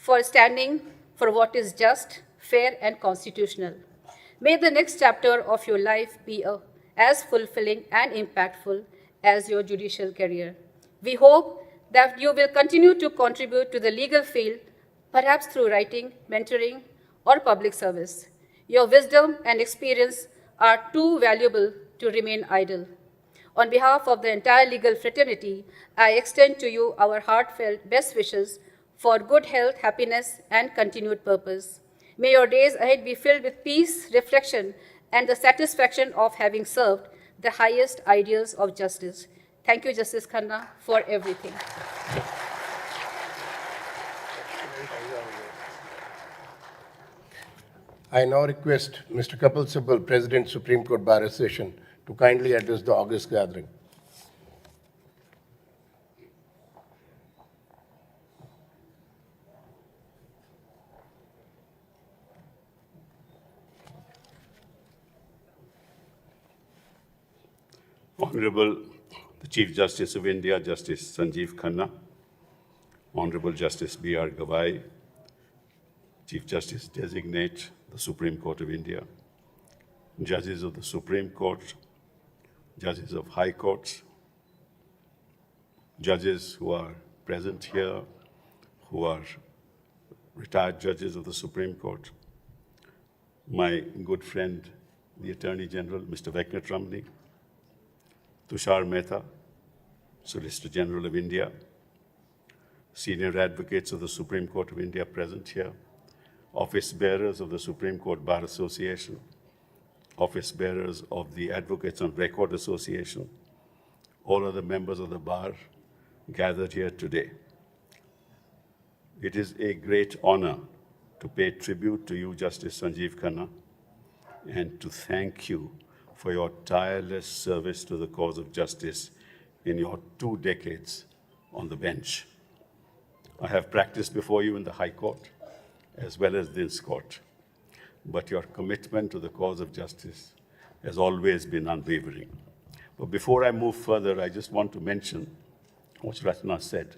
for standing for what is just, fair, and constitutional. May the next chapter of your life be as fulfilling and impactful as your judicial career. We hope that you will continue to contribute to the legal field, perhaps through writing, mentoring, or public service. Your wisdom and experience are too valuable to remain idle. On behalf of the entire legal fraternity, I extend to you our heartfelt best wishes for good health, happiness, and continued purpose. May your days ahead be filled with peace, reflection, and the satisfaction of having served the highest ideals of justice. Thank you, Justice Khanna, for everything. I now request Mr. Kapil Sibal, President, Supreme Court Bar Association, to kindly address the August gathering. Honorable the Chief Justice of India, Justice Sanjiv Khanna, Honorable Justice B.R. Gavai, Chief Justice Designate, the Supreme Court of India, Judges of the Supreme Court, Judges of High Courts, Judges who are present here, who are retired Judges of the Supreme Court, my good friend, the Attorney General, Mr. Venkatramani, Tushar Mehta, Solicitor General of India, senior advocates of the Supreme Court of India present here, office bearers of the Supreme Court Bar Association, office bearers of the Advocates on Record Association, all other members of the bar gathered here today. It is a great honor to pay tribute to you, Justice Sanjiv Khanna, and to thank you for your tireless service to the cause of justice in your 2 decades on the bench. I have practiced before you in the High Court as well as this court, but your commitment to the cause of justice has always been unwavering. But before I move further, I just want to mention what Ratna said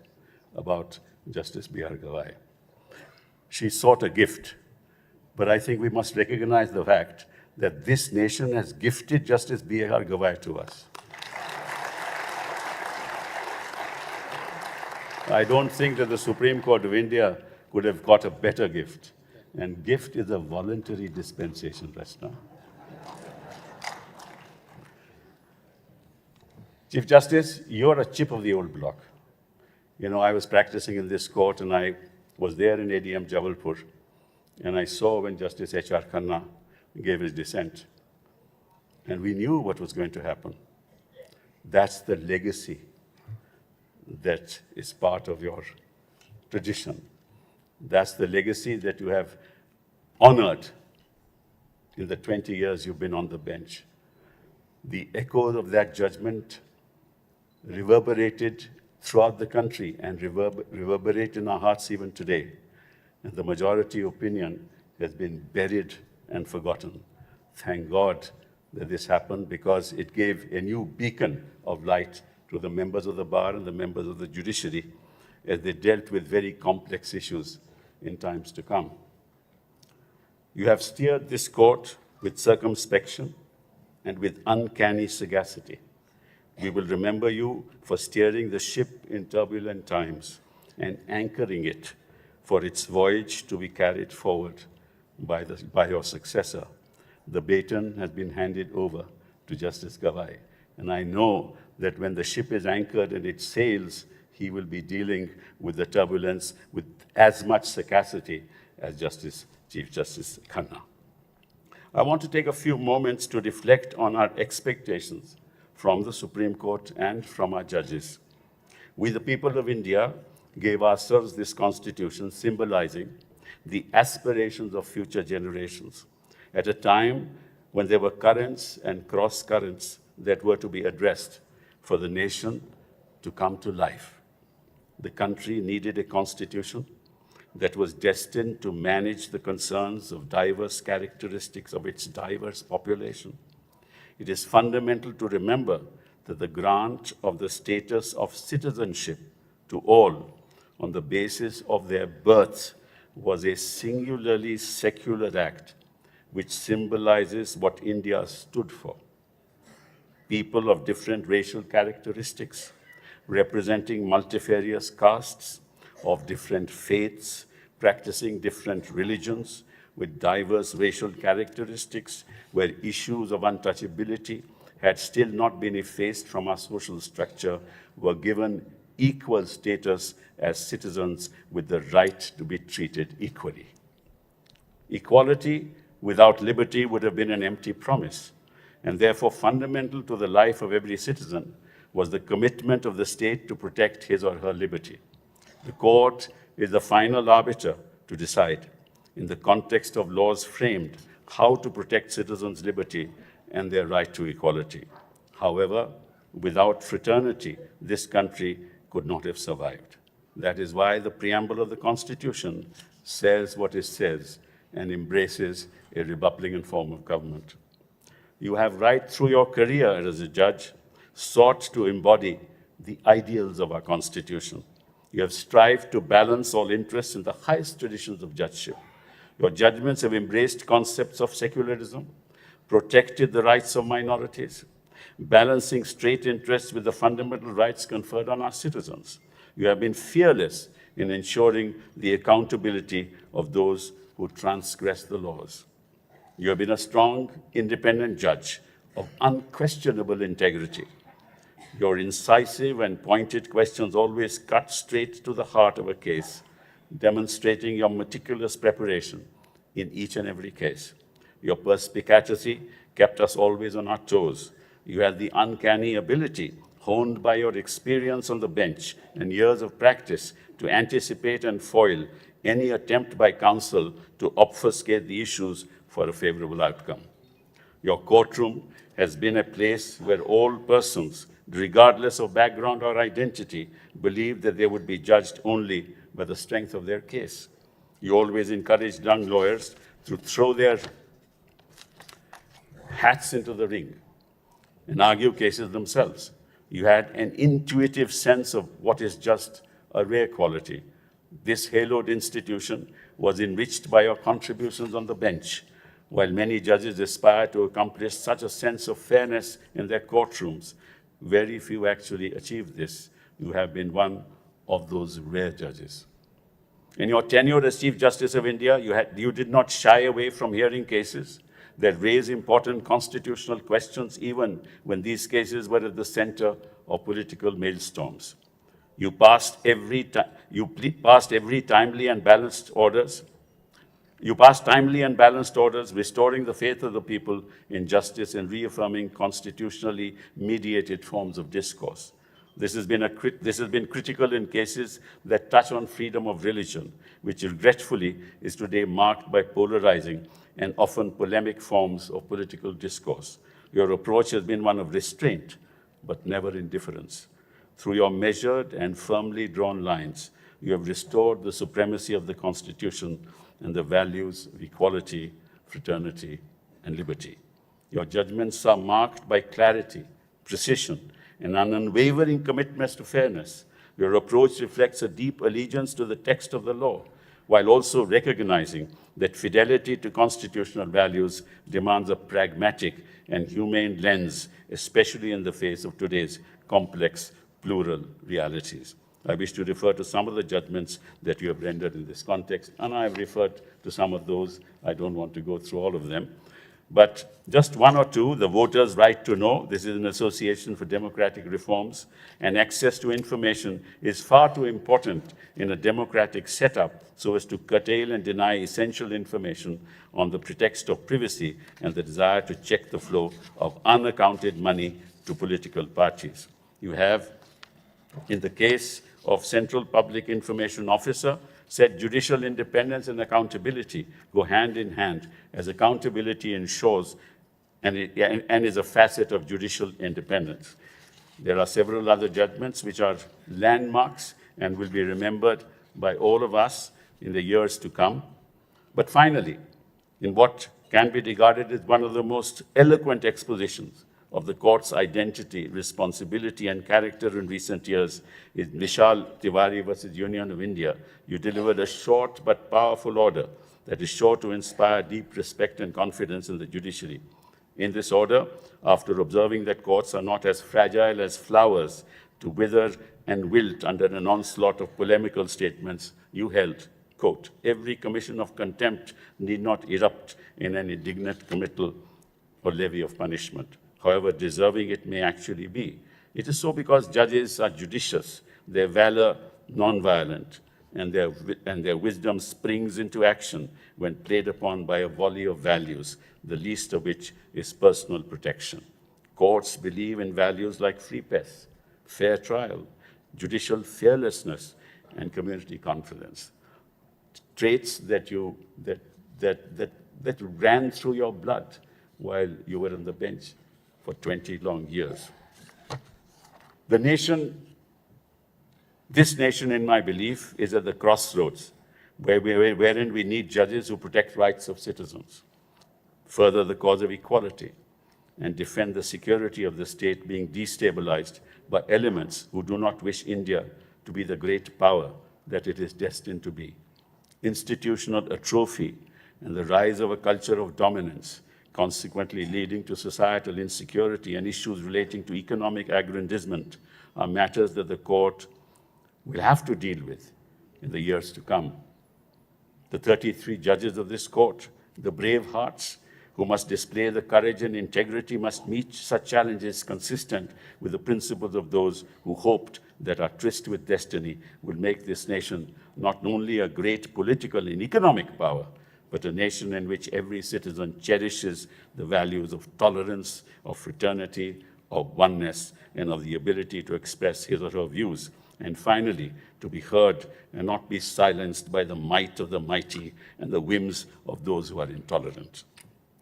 about Justice B.R. Gavai. She sought a gift, but I think we must recognize the fact that this nation has gifted Justice B.R. Gavai to us. I don't think that the Supreme Court of India could have got a better gift. And gift is a voluntary dispensation, Rachna. Chief Justice, you're a chip of the old block. You know, I was practicing in this court and I was there in ADM Jabalpur, and I saw when Justice H.R. Khanna gave his dissent. And we knew what was going to happen. That's the legacy that is part of your tradition. That's the legacy that you have honored in the 20 years you've been on the bench. The echoes of that judgment reverberated throughout the country and reverberate in our hearts even today. And the majority opinion has been buried and forgotten. Thank God that this happened, because it gave a new beacon of light to the members of the bar and the members of the judiciary as they dealt with very complex issues in times to come. You have steered this court with circumspection and with uncanny sagacity. We will remember you for steering the ship in turbulent times and anchoring it for its voyage to be carried forward by your successor. The baton has been handed over to Justice Gavai. And I know that when the ship is anchored and it sails, he will be dealing with the turbulence with as much sagacity as Chief Justice Khanna. I want to take a few moments to reflect on our expectations from the Supreme Court and from our judges. We, the people of India, gave ourselves this constitution symbolizing the aspirations of future generations at a time when there were currents and cross currents that were to be addressed for the nation to come to life. The country needed a constitution that was destined to manage the concerns of diverse characteristics of its diverse population. It is fundamental to remember that the grant of the status of citizenship to all on the basis of their birth was a singularly secular act which symbolizes what India stood for. People of different racial characteristics, representing multifarious castes of different faiths, practicing different religions with diverse racial characteristics, where issues of untouchability had still not been effaced from our social structure, were given equal status as citizens with the right to be treated equally. Equality without liberty would have been an empty promise, and therefore fundamental to the life of every citizen was the commitment of the state to protect his or her liberty. The court is the final arbiter to decide, in the context of laws framed, how to protect citizens' liberty and their right to equality. However, without fraternity, this country could not have survived. That is why the preamble of the Constitution says what it says and embraces a Republican form of government. You have, right through your career as a judge, sought to embody the ideals of our Constitution. You have strived to balance all interests in the highest traditions of judgeship. Your judgments have embraced concepts of secularism, protected the rights of minorities, balancing state interests with the fundamental rights conferred on our citizens. You have been fearless in ensuring the accountability of those who transgress the laws. You have been a strong, independent judge of unquestionable integrity. Your incisive and pointed questions always cut straight to the heart of a case, demonstrating your meticulous preparation in each and every case. Your perspicacity kept us always on our toes. You had the uncanny ability, honed by your experience on the bench and years of practice, to anticipate and foil any attempt by counsel to obfuscate the issues for a favorable outcome. Your courtroom has been a place where all persons, regardless of background or identity, believed that they would be judged only by the strength of their case. You always encouraged young lawyers to throw their hats into the ring and argue cases themselves. You had an intuitive sense of what is just, a rare quality. This haloed institution was enriched by your contributions on the bench. While many judges aspire to accomplish such a sense of fairness in their courtrooms, very few actually achieve this. You have been one of those rare judges. In your tenure as Chief Justice of India, you did not shy away from hearing cases that raise important constitutional questions, even when these cases were at the center of political maelstorms. You passed every timely and balanced orders. You passed timely and balanced orders, restoring the faith of the people in justice and reaffirming constitutionally mediated forms of discourse. This has been critical in cases that touch on freedom of religion, which regretfully is today marked by polarizing and often polemic forms of political discourse. Your approach has been one of restraint, but never indifference. Through your measured and firmly drawn lines, you have restored the supremacy of the Constitution and the values of equality, fraternity, and liberty. Your judgments are marked by clarity, precision, and an unwavering commitment to fairness. Your approach reflects a deep allegiance to the text of the law, while also recognizing that fidelity to constitutional values demands a pragmatic and humane lens, especially in the face of today's complex, plural realities. I wish to refer to some of the judgments that you have rendered in this context, and I have referred to some of those. I don't want to go through all of them. But just one or two: the voters' right to know. This is an association for democratic reforms, and access to information is far too important in a democratic setup so as to curtail and deny essential information on the pretext of privacy and the desire to check the flow of unaccounted money to political parties. You have, in the case of Central Public Information Officer, said judicial independence and accountability go hand in hand, as accountability ensures and is a facet of judicial independence. There are several other judgments which are landmarks and will be remembered by all of us in the years to come. But finally, in what can be regarded as one of the most eloquent expositions of the court's identity, responsibility, and character in recent years is Vishal Tiwari versus Union of India. You delivered a short but powerful order that is sure to inspire deep respect and confidence in the judiciary. In this order, after observing that courts are not as fragile as flowers to wither and wilt under an onslaught of polemical statements, you held, quote, every commission of contempt need not erupt in an indignant committal or levy of punishment, however deserving it may actually be. It is so because judges are judicious, their valor non-violent, and their wisdom springs into action when played upon by a volley of values, the least of which is personal protection. Courts believe in values like free press, fair trial, judicial fearlessness, and community confidence. Traits that ran through your blood while you were on the bench for 20 long years. This nation, in my belief, is at the crossroads wherein we need judges who protect rights of citizens, further the cause of equality, and defend the security of the state being destabilized by elements who do not wish India to be the great power that it is destined to be. Institutional atrophy and the rise of a culture of dominance, consequently leading to societal insecurity and issues relating to economic aggrandizement, are matters that the court will have to deal with in the years to come. The 33 judges of this court, the brave hearts who must display the courage and integrity, must meet such challenges consistent with the principles of those who hoped that our tryst with destiny will make this nation not only a great political and economic power, but a nation in which every citizen cherishes the values of tolerance, of fraternity, of oneness, and of the ability to express his or her views. And finally, to be heard and not be silenced by the might of the mighty and the whims of those who are intolerant.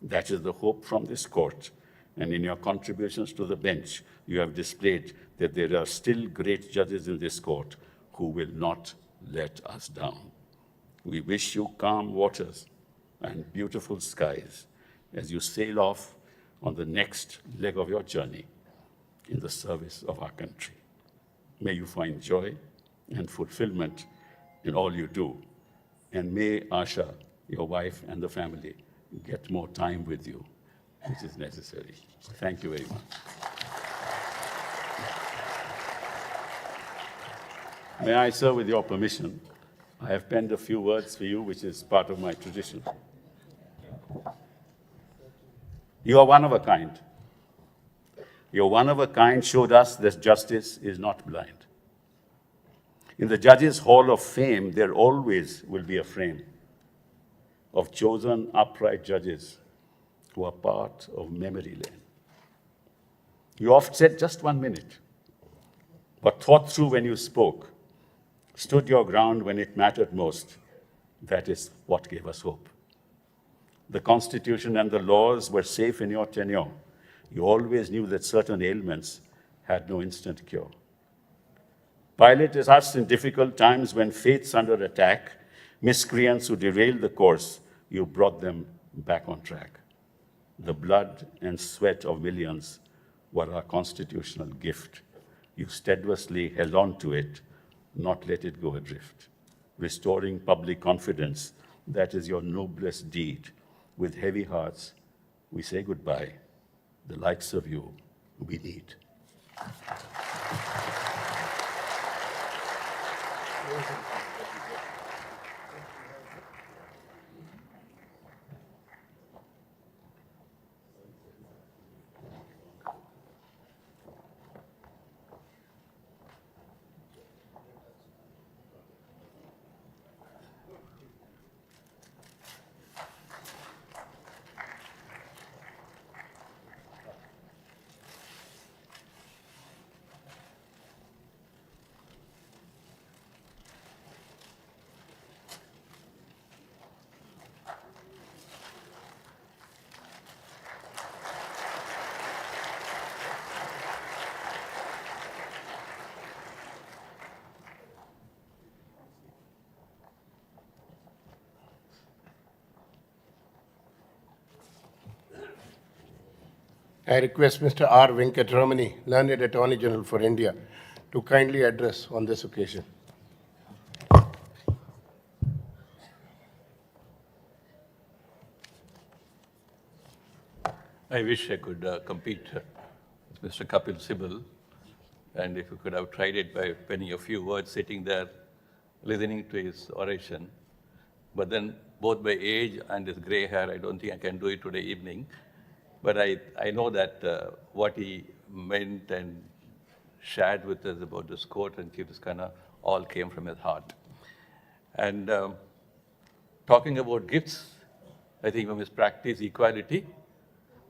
That is the hope from this court. And in your contributions to the bench, you have displayed that there are still great judges in this court who will not let us down. We wish you calm waters and beautiful skies as you sail off on the next leg of your journey in the service of our country. May you find joy and fulfillment in all you do. And may Asha, your wife, and the family get more time with you, which is necessary. Thank you very much. May I, sir, with your permission, I have penned a few words for you, which is part of my tradition. You are one of a kind. Your one of a kind showed us that justice is not blind. In the Judges' Hall of Fame, there always will be a frame of chosen upright judges who are part of memory lane. You oft said just 1 minute, but thought through when you spoke, stood your ground when it mattered most. That is what gave us hope. The Constitution and the laws were safe in your tenure. You always knew that certain ailments had no instant cure. Pilot is us in difficult times when faith's under attack, miscreants who derailed the course, you brought them back on track. The blood and sweat of millions were our constitutional gift. You steadfastly held on to it, not let it go adrift. Restoring public confidence, that is your noblest deed. With heavy hearts, we say goodbye. The likes of you we need. I request Mr. R. Venkatramani, Learned Attorney General for India, to kindly address on this occasion. I wish I could compete with Mr. Kapil Sibal, and if you could have tried it by penning a few words sitting there, listening to his oration. But then, both by age and his gray hair, I don't think I can do it today evening. But I know that what he meant and shared with us about this court and Chief Justice Khanna all came from his heart. And talking about gifts, I think from his practice equality,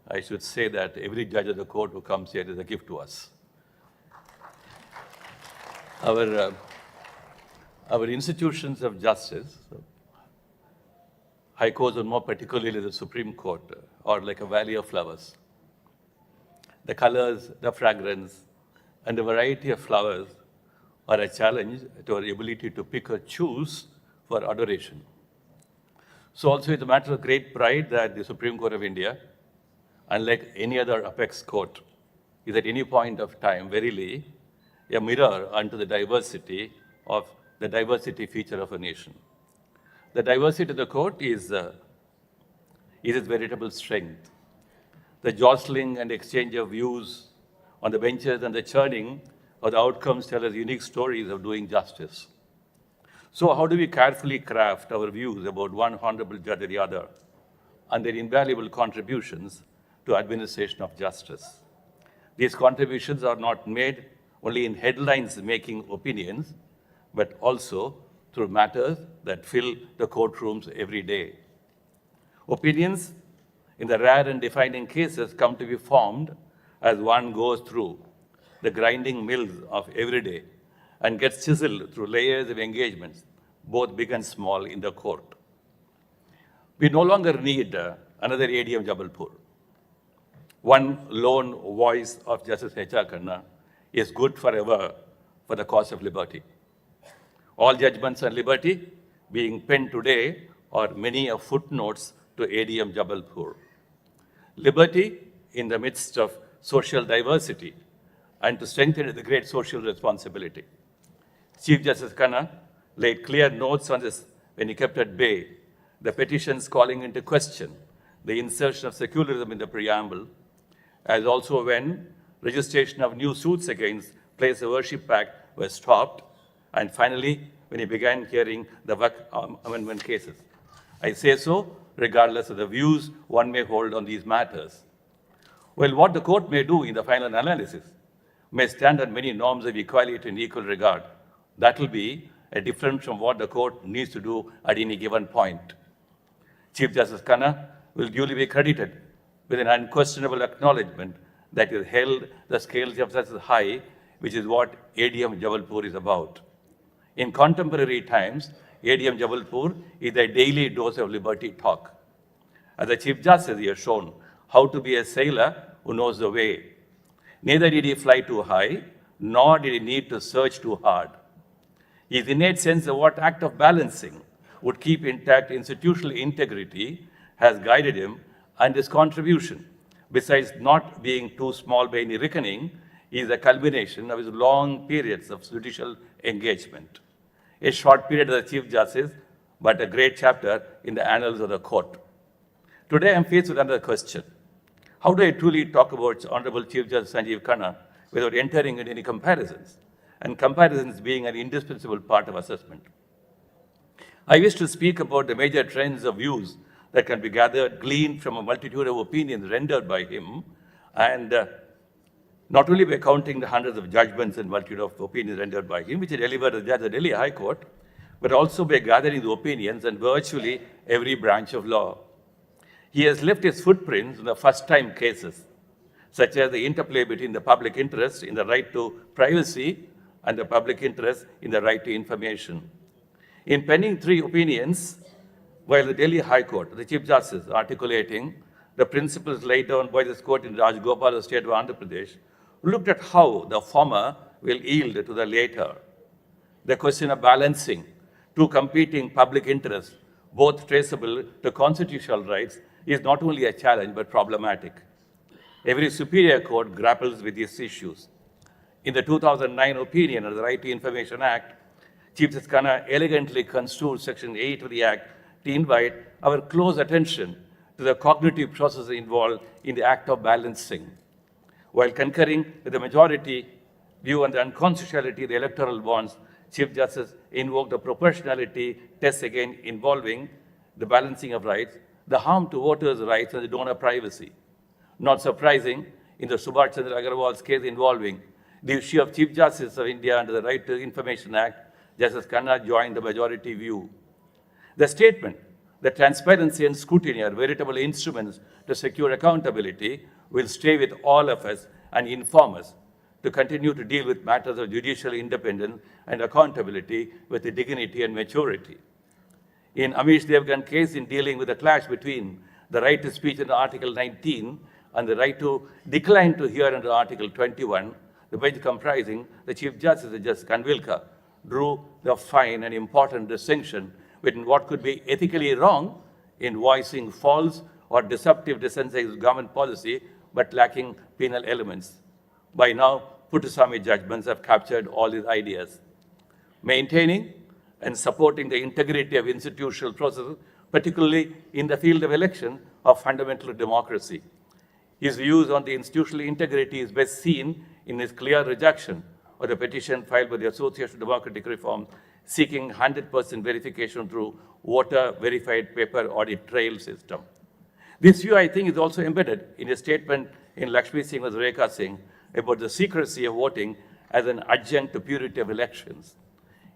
I should say that every judge of the court who comes here is a gift to us. Our institutions of justice, high courts and more particularly the Supreme Court, are like a valley of flowers. The colors, the fragrance, and the variety of flowers are a challenge to our ability to pick or choose for adoration. So also it's a matter of great pride that the Supreme Court of India, unlike any other apex court, is at any point of time verily a mirror unto the diversity feature of a nation. The diversity of the court is its veritable strength. The jostling and exchange of views on the benches and the churning of the outcomes tell us unique stories of doing justice. So how do we carefully craft our views about one honorable judge or the other and their invaluable contributions to administration of justice? These contributions are not made only in headlines-making opinions, but also through matters that fill the courtrooms every day. Opinions, in the rare and defining cases, come to be formed as one goes through the grinding mills of every day and gets chiseled through layers of engagements, both big and small, in the court. We no longer need another ADM Jabalpur. One lone voice of Justice H.R. Khanna is good forever for the cause of liberty. All judgments on liberty being penned today are many of footnotes to ADM Jabalpur. Liberty in the midst of social diversity and to strengthen the great social responsibility. Chief Justice Khanna laid clear notes on this when he kept at bay the petitions calling into question the insertion of secularism in the preamble, as also when registration of new suits against Place of Worship Act was stopped, and finally, when he began hearing the Waqf amendment cases. I say so regardless of the views one may hold on these matters. Well, what the court may do in the final analysis may stand on many norms of equality and equal regard. That will be different from what the court needs to do at any given point. Chief Justice Khanna will duly be credited with an unquestionable acknowledgement that he has held the scales of justice high, which is what ADM Jabalpur is about. In contemporary times, ADM Jabalpur is a daily dose of liberty talk. As the Chief Justice, he has shown how to be a sailor who knows the way. Neither did he fly too high, nor did he need to search too hard. His innate sense of what act of balancing would keep intact institutional integrity has guided him, and his contribution, besides not being too small by any reckoning, is a culmination of his long periods of judicial engagement. A short period as a Chief Justice, but a great chapter in the annals of the court. Today I am faced with another question. How do I truly talk about Honorable Chief Justice Sanjiv Khanna without entering into any comparisons, and comparisons being an indispensable part of assessment? I wish to speak about the major trends of views that can be gathered, gleaned from a multitude of opinions rendered by him, and not only by counting the hundreds of judgments and multitude of opinions rendered by him, which he delivered as judge of the Delhi High Court, but also by gathering the opinions in virtually every branch of law. He has left his footprints in the first-time cases, such as the interplay between the public interest in the right to privacy and the public interest in the right to information. In penning 3 opinions, while the Delhi High Court, the Chief Justice, articulating the principles laid down by this court in Rajgopal, the state of Andhra Pradesh, looked at how the former will yield to the later. The question of balancing 2 competing public interests, both traceable to constitutional rights, is not only a challenge but problematic. Every superior court grapples with these issues. In the 2009 opinion of the Right to Information Act, Chief Justice Khanna elegantly construed Section 8 of the Act to invite our close attention to the cognitive processes involved in the act of balancing. While concurring with the majority view on the unconstitutionality of the electoral bonds, Chief Justice invoked the proportionality test again involving the balancing of rights, the harm to voters' rights and the donor privacy. Not surprising, in the Subhash Chandra Agarwal's case involving the issue of Chief Justice of India under the Right to Information Act, Justice Khanna joined the majority view. The statement that transparency and scrutiny are veritable instruments to secure accountability will stay with all of us and inform us to continue to deal with matters of judicial independence and accountability with dignity and maturity. In Amish Devgan case, in dealing with the clash between the right to speech under Article 19 and the right to decline to hear under Article 21, the bench comprising the Chief Justice, Justice Kanvilkar, drew the fine and important distinction between what could be ethically wrong in voicing false or deceptive dissents against government policy, but lacking penal elements. By now, Puttaswamy judgments have captured all these ideas. Maintaining and supporting the integrity of institutional processes, particularly in the field of election, are fundamental to democracy. His views on the institutional integrity is best seen in his clear rejection of the petition filed by the Association of Democratic Reform seeking 100% verification through voter-verified paper audit trail system. This view, I think, is also embedded in a statement in Lakshmi Singh versus Rekha Singh about the secrecy of voting as an adjunct to purity of elections.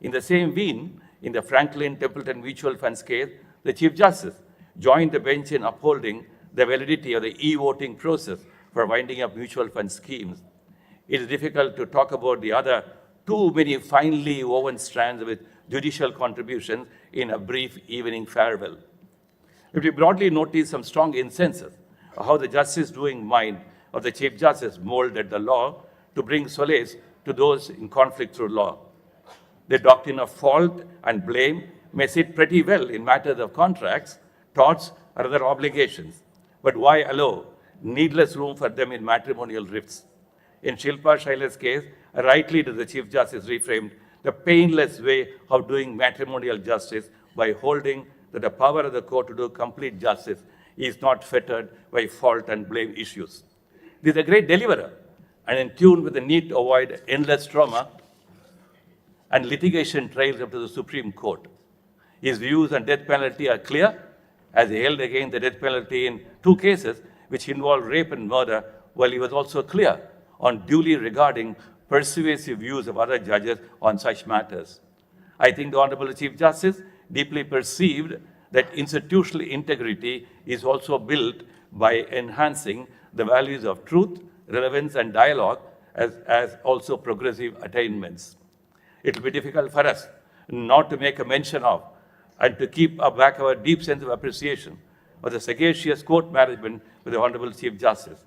In the same vein, in the Franklin Templeton Mutual Funds case, the Chief Justice joined the bench in upholding the validity of the e-voting process for winding up mutual fund schemes. It is difficult to talk about the other too many finely woven strands with judicial contributions in a brief evening farewell. If we broadly notice some strong instances of how the justice doing mind of the Chief Justice molded the law to bring solace to those in conflict through law. The doctrine of fault and blame may sit pretty well in matters of contracts, torts, or other obligations, but why allow needless room for them in matrimonial rifts? In Shilpa Shaila's case, rightly does the Chief Justice reframed the painless way of doing matrimonial justice by holding that the power of the court to do complete justice is not fettered by fault and blame issues. This is a great deliverer and in tune with the need to avoid endless trauma and litigation trials up to the Supreme Court. His views on death penalty are clear, as he held against the death penalty in 2 cases which involved rape and murder, while he was also clear on duly regarding persuasive views of other judges on such matters. I think the Honorable Chief Justice deeply perceived that institutional integrity is also built by enhancing the values of truth, relevance, and dialogue as also progressive attainments. It will be difficult for us not to make a mention of and to keep back our deep sense of appreciation of the sagacious court management with the Honorable Chief Justice.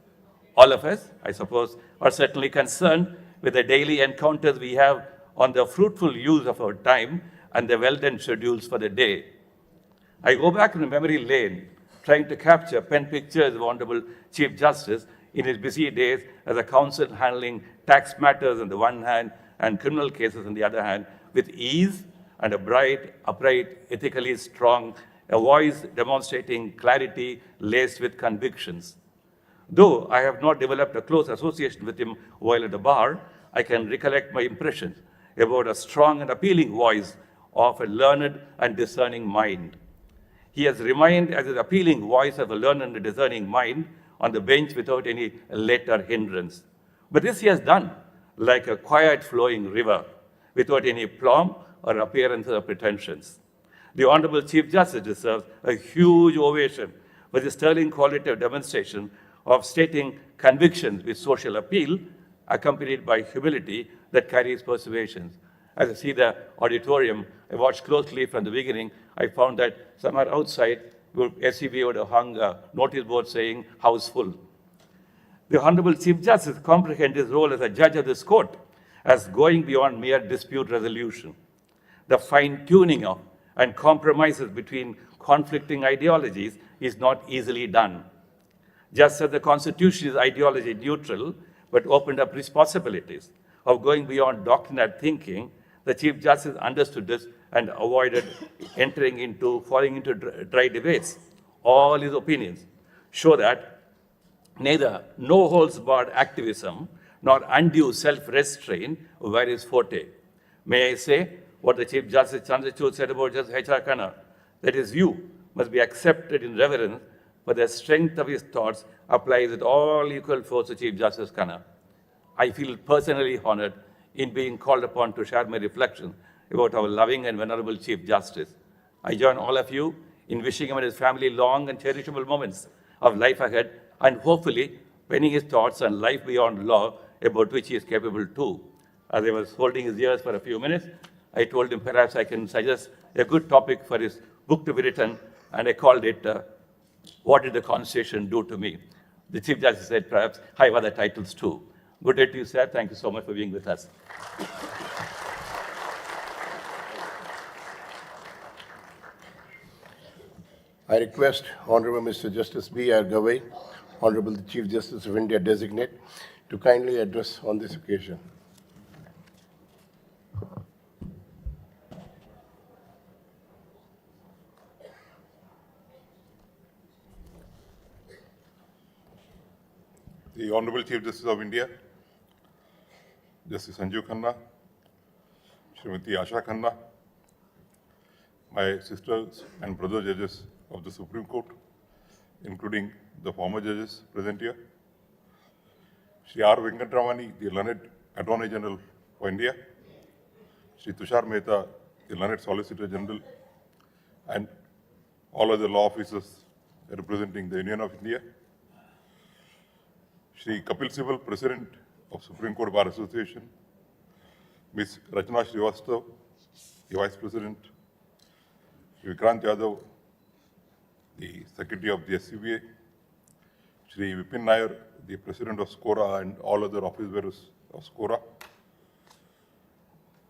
All of us, I suppose, are certainly concerned with the daily encounters we have on the fruitful use of our time and the well-done schedules for the day. I go back in memory lane, trying to capture pen pictures of Honorable Chief Justice in his busy days as a counsel handling tax matters on the one hand and criminal cases on the other hand, with ease and a bright, upright, ethically strong, a voice demonstrating clarity laced with convictions. Though I have not developed a close association with him while at the bar, I can recollect my impressions about a strong and appealing voice of a learned and discerning mind. He has remained as an appealing voice of a learned and discerning mind on the bench without any let or hindrance. But this he has done like a quiet flowing river, without any plumb or appearance of pretensions. The Honorable Chief Justice deserves a huge ovation for the sterling quality of demonstration of stating convictions with social appeal, accompanied by humility that carries persuasion. As I see the auditorium, I watched closely from the beginning. I found that somewhere outside, SCB would have hung a notice board saying, "House full." The Honorable Chief Justice comprehends his role as a judge of this court as going beyond mere dispute resolution. The fine-tuning of and compromises between conflicting ideologies is not easily done. Just as the Constitution is ideology neutral, but opened up responsibilities of going beyond doctrinal thinking, the Chief Justice understood this and avoided falling into dry debates. All his opinions show that neither no-holds-barred activism nor undue self-restraint were his forte. May I say what the Chief Justice Chandrachud said about Justice H.R. Khanna, that his view must be accepted in reverence, but the strength of his thoughts applies with all equal force to Chief Justice Khanna. I feel personally honored in being called upon to share my reflections about our loving and venerable Chief Justice. I join all of you in wishing him and his family long and cherishable moments of life ahead, and hopefully penning his thoughts on life beyond law, about which he is capable too. As I was holding his ears for a few minutes, I told him perhaps I can suggest a good topic for his book to be written, and I called it, What Did the Constitution Do to Me? The Chief Justice said, perhaps I have other titles too. Good day to you, sir. Thank you so much for being with us. I request Honorable Mr. Justice B.R. Gavai, Honorable the Chief Justice of India Designate, to kindly address on this occasion. The Honorable Chief Justice of India, Justice Sanjiv Khanna, Srimati Asha Khanna, my sisters and brother judges of the Supreme Court, including the former judges present here, Shri R. Venkatramani, the learned Attorney General for India, Shri Tushar Mehta, the learned Solicitor General, and all other law officers representing the Union of India, Shri Kapil Sibal, President of Supreme Court Bar Association, Ms. Rachna Srivastav, the Vice President, Shri Vikrant Yadav, the Secretary of the SCBA, Shri Vipin Nair, the President of SCORA and all other office bearers of SCORA,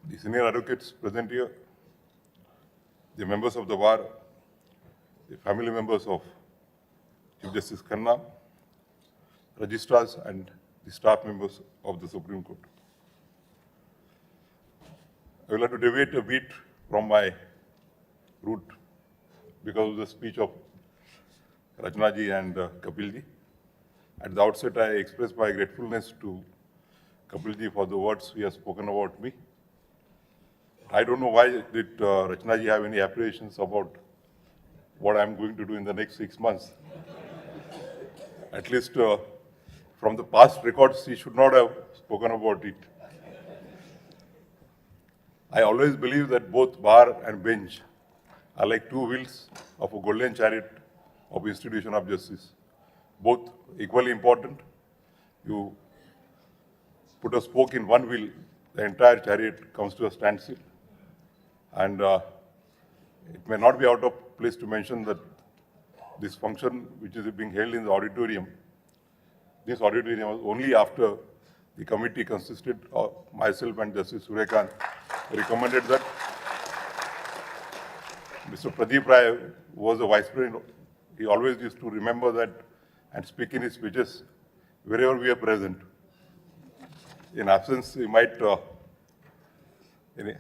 the senior advocates present here, the members of the bar, the family members of Chief Justice Khanna, registrars and the staff members of the Supreme Court. I would like to deviate a bit from my route because of the speech of Rachna ji and Kapil ji. At the outset, I express my gratefulness to Kapil ji for the words he has spoken about me. I don't know why did Rachna ji have any apprehensions about what I'm going to do in the next 6 months. At least from the past records, he should not have spoken about it. I always believe that both bar and bench are like two wheels of a golden chariot of institution of justice. Both equally important. You put a spoke in one wheel, the entire chariot comes to a standstill. And it may not be out of place to mention that this function, which is being held in the auditorium, this auditorium was only after the committee consisted of myself and Justice Suryakant recommended that Mr. Pradeep Rai was the Vice President. He always used to remember that and speak in his speeches wherever we are present. In absence, he might, it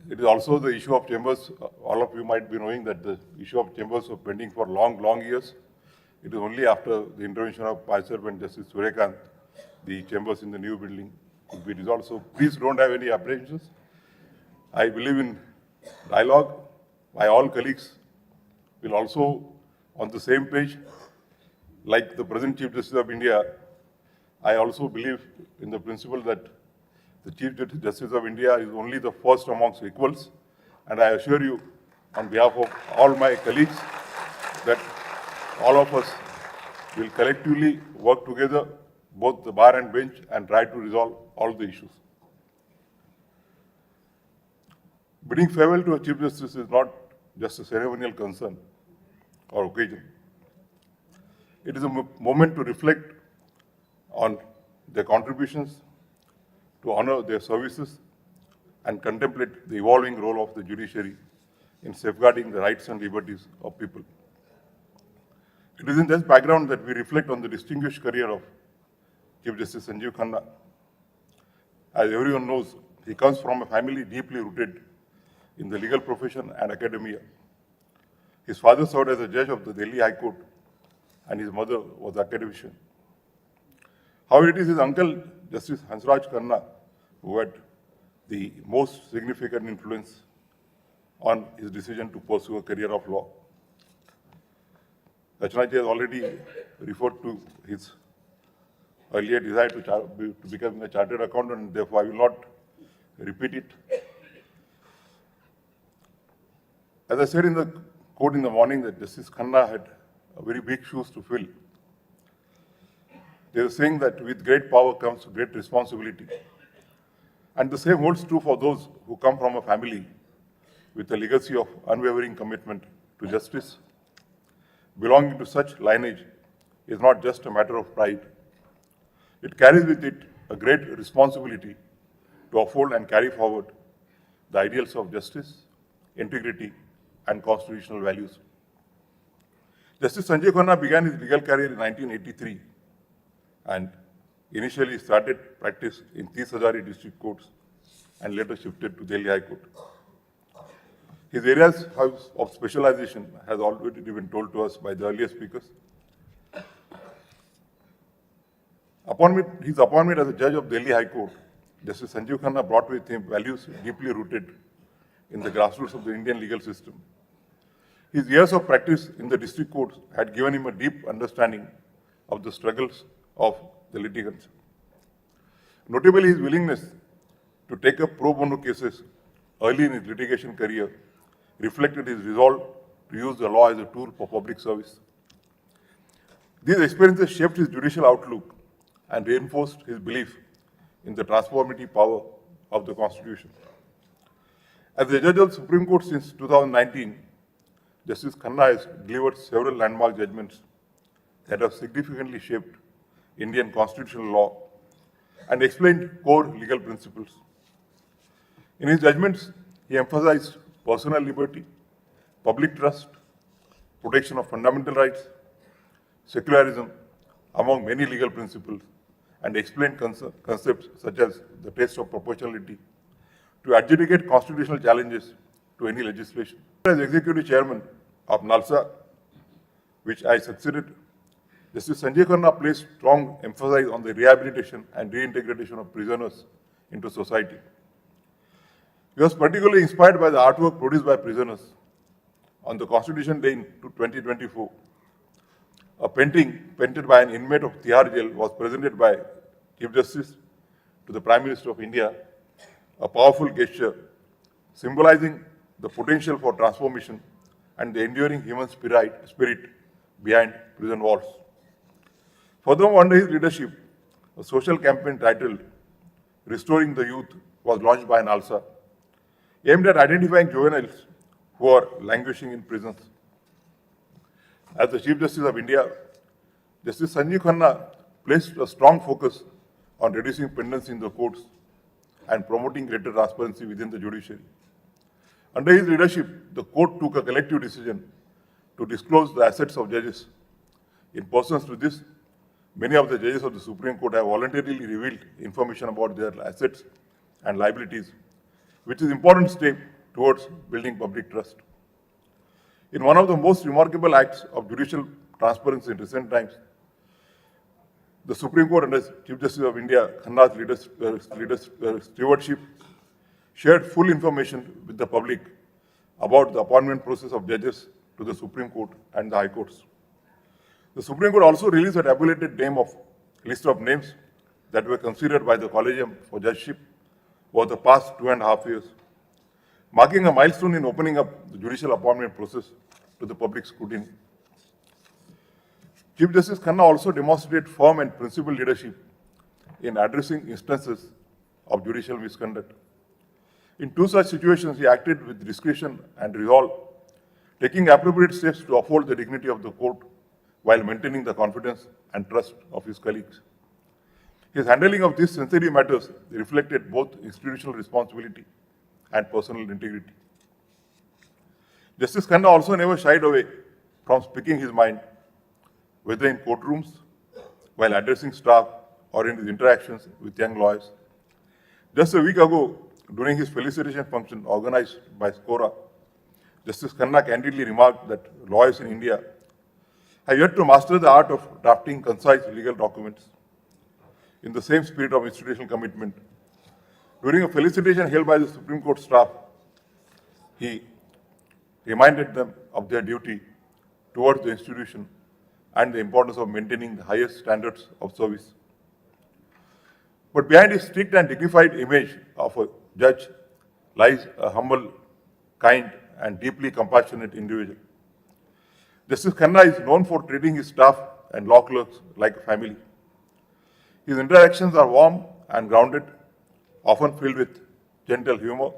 is also the issue of chambers. All of you might be knowing that the issue of chambers was pending for long years. It is only after the intervention of myself and Justice Suryakant, the chambers in the new building will be resolved. So please don't have any apprehensions. I believe in dialogue. My all colleagues will also on the same page. Like the present Chief Justice of India, I also believe in the principle that the Chief Justice of India is only the first amongst equals. And I assure you, on behalf of all my colleagues, that all of us will collectively work together, both the bar and bench, and try to resolve all the issues. Bidding farewell to a Chief Justice is not just a ceremonial concern or occasion. It is a moment to reflect on their contributions, to honor their services, and contemplate the evolving role of the judiciary in safeguarding the rights and liberties of people. It is in this background that we reflect on the distinguished career of Chief Justice Sanjiv Khanna. As everyone knows, he comes from a family deeply rooted in the legal profession and academia. His father served as a judge of the Delhi High Court, and his mother was an academician. However, it is his uncle, Justice Hansraj Khanna, who had the most significant influence on his decision to pursue a career of law. Rachnaji has already referred to his earlier desire to become a chartered accountant, and therefore I will not repeat it. As I said in the court in the morning, that Justice Khanna had very big shoes to fill. They were saying that with great power comes great responsibility. And the same holds true for those who come from a family with a legacy of unwavering commitment to justice. Belonging to such lineage is not just a matter of pride. It carries with it a great responsibility to uphold and carry forward the ideals of justice, integrity, and constitutional values. Justice Sanjay Khanna began his legal career in 1983 and initially started practice in Tis Hazari district courts and later shifted to Delhi High Court. His areas of specialization has already been told to us by the earlier speakers. His appointment as a judge of Delhi High Court, Justice Sanjiv Khanna brought with him values deeply rooted in the grassroots of the Indian legal system. His years of practice in the district courts had given him a deep understanding of the struggles of the litigants. Notably, his willingness to take up pro bono cases early in his litigation career reflected his resolve to use the law as a tool for public service. These experiences shaped his judicial outlook and reinforced his belief in the transformative power of the Constitution. As the judge of the Supreme Court since 2019, Justice Khanna has delivered several landmark judgments that have significantly shaped Indian constitutional law and explained core legal principles. In his judgments, he emphasized personal liberty, public trust, protection of fundamental rights, secularism, among many legal principles, and explained concepts such as the test of proportionality to adjudicate constitutional challenges to any legislation. As executive chairman of NALSA, which I succeeded, Justice Sanjay Khanna placed strong emphasis on the rehabilitation and reintegration of prisoners into society. He was particularly inspired by the artwork produced by prisoners. On the Constitution Day in 2024, a painting painted by an inmate of Tihar Jail was presented by Chief Justice to the Prime Minister of India, a powerful gesture symbolizing the potential for transformation and the enduring human spirit behind prison walls. Furthermore, under his leadership, a social campaign titled Restoring the Youth was launched by NALSA, aimed at identifying juveniles who are languishing in prisons. As the Chief Justice of India, Justice Sanjiv Khanna placed a strong focus on reducing pendency in the courts and promoting greater transparency within the judiciary. Under his leadership, the court took a collective decision to disclose the assets of judges. In pursuance to this, many of the judges of the Supreme Court have voluntarily revealed information about their assets and liabilities, which is an important step towards building public trust. In one of the most remarkable acts of judicial transparency in recent times, the Supreme Court under Chief Justice of India, Khanna's stewardship, shared full information with the public about the appointment process of judges to the Supreme Court and the High Courts. The Supreme Court also released a tabulated list of names that were considered by the Collegium for judgeship over the past 2.5 years, marking a milestone in opening up the judicial appointment process to the public scrutiny. Chief Justice Khanna also demonstrated firm and principled leadership in addressing instances of judicial misconduct. In two such situations, he acted with discretion and resolve, taking appropriate steps to uphold the dignity of the court while maintaining the confidence and trust of his colleagues. His handling of these sensitive matters reflected both institutional responsibility and personal integrity. Justice Khanna also never shied away from speaking his mind, whether in courtrooms, while addressing staff, or in his interactions with young lawyers. Just a week ago, during his felicitation function organized by SCORA, Justice Khanna candidly remarked that lawyers in India have yet to master the art of drafting concise legal documents in the same spirit of institutional commitment. During a felicitation held by the Supreme Court staff, he reminded them of their duty towards the institution and the importance of maintaining the highest standards of service. But behind his strict and dignified image of a judge lies a humble, kind, and deeply compassionate individual. Justice Khanna is known for treating his staff and law clerks like a family. His interactions are warm and grounded, often filled with gentle humor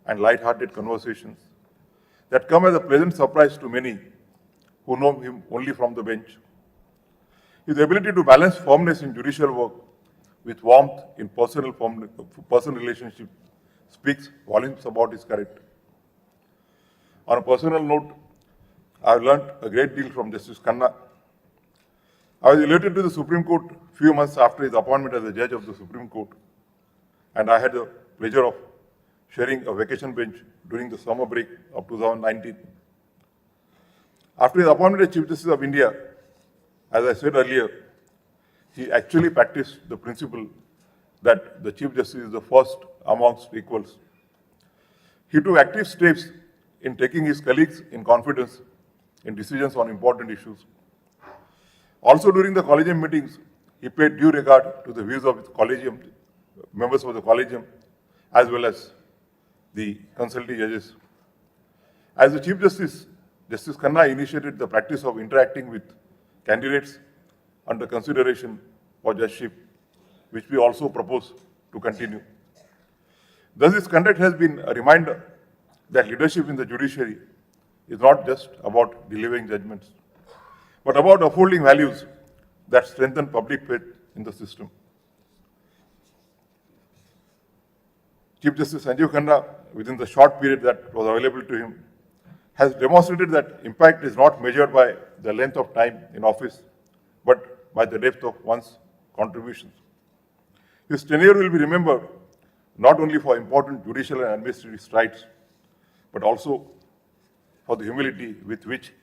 and light-hearted conversations that come as a pleasant surprise to many who know him only from the bench. His ability to balance firmness in judicial work with warmth in personal relationship speaks volumes about his character. On a personal note, I have learned a great deal from Justice Khanna. I was elected to the Supreme Court a few months after his appointment as a judge of the Supreme Court, and I had the pleasure of sharing a vacation bench during the summer break of 2019. After his appointment as Chief Justice of India, as I said earlier, he actually practiced the principle that the Chief Justice is the first amongst equals. He took active steps in taking his colleagues in confidence in decisions on important issues. Also during the collegium meetings, he paid due regard to the views of his collegium, members of the collegium, as well as the consulting judges. As the Chief Justice, Justice Khanna initiated the practice of interacting with candidates under consideration for judgeship, which we also propose to continue. Thus, his conduct has been a reminder that leadership in the judiciary is not just about delivering judgments, but about upholding values that strengthen public faith in the system. Chief Justice Sanjiv Khanna, within the short period that was available to him, has demonstrated that impact is not measured by the length of time in office, but by the depth of one's contributions. His tenure will be remembered not only for important judicial and administrative strides, but also for the humility with which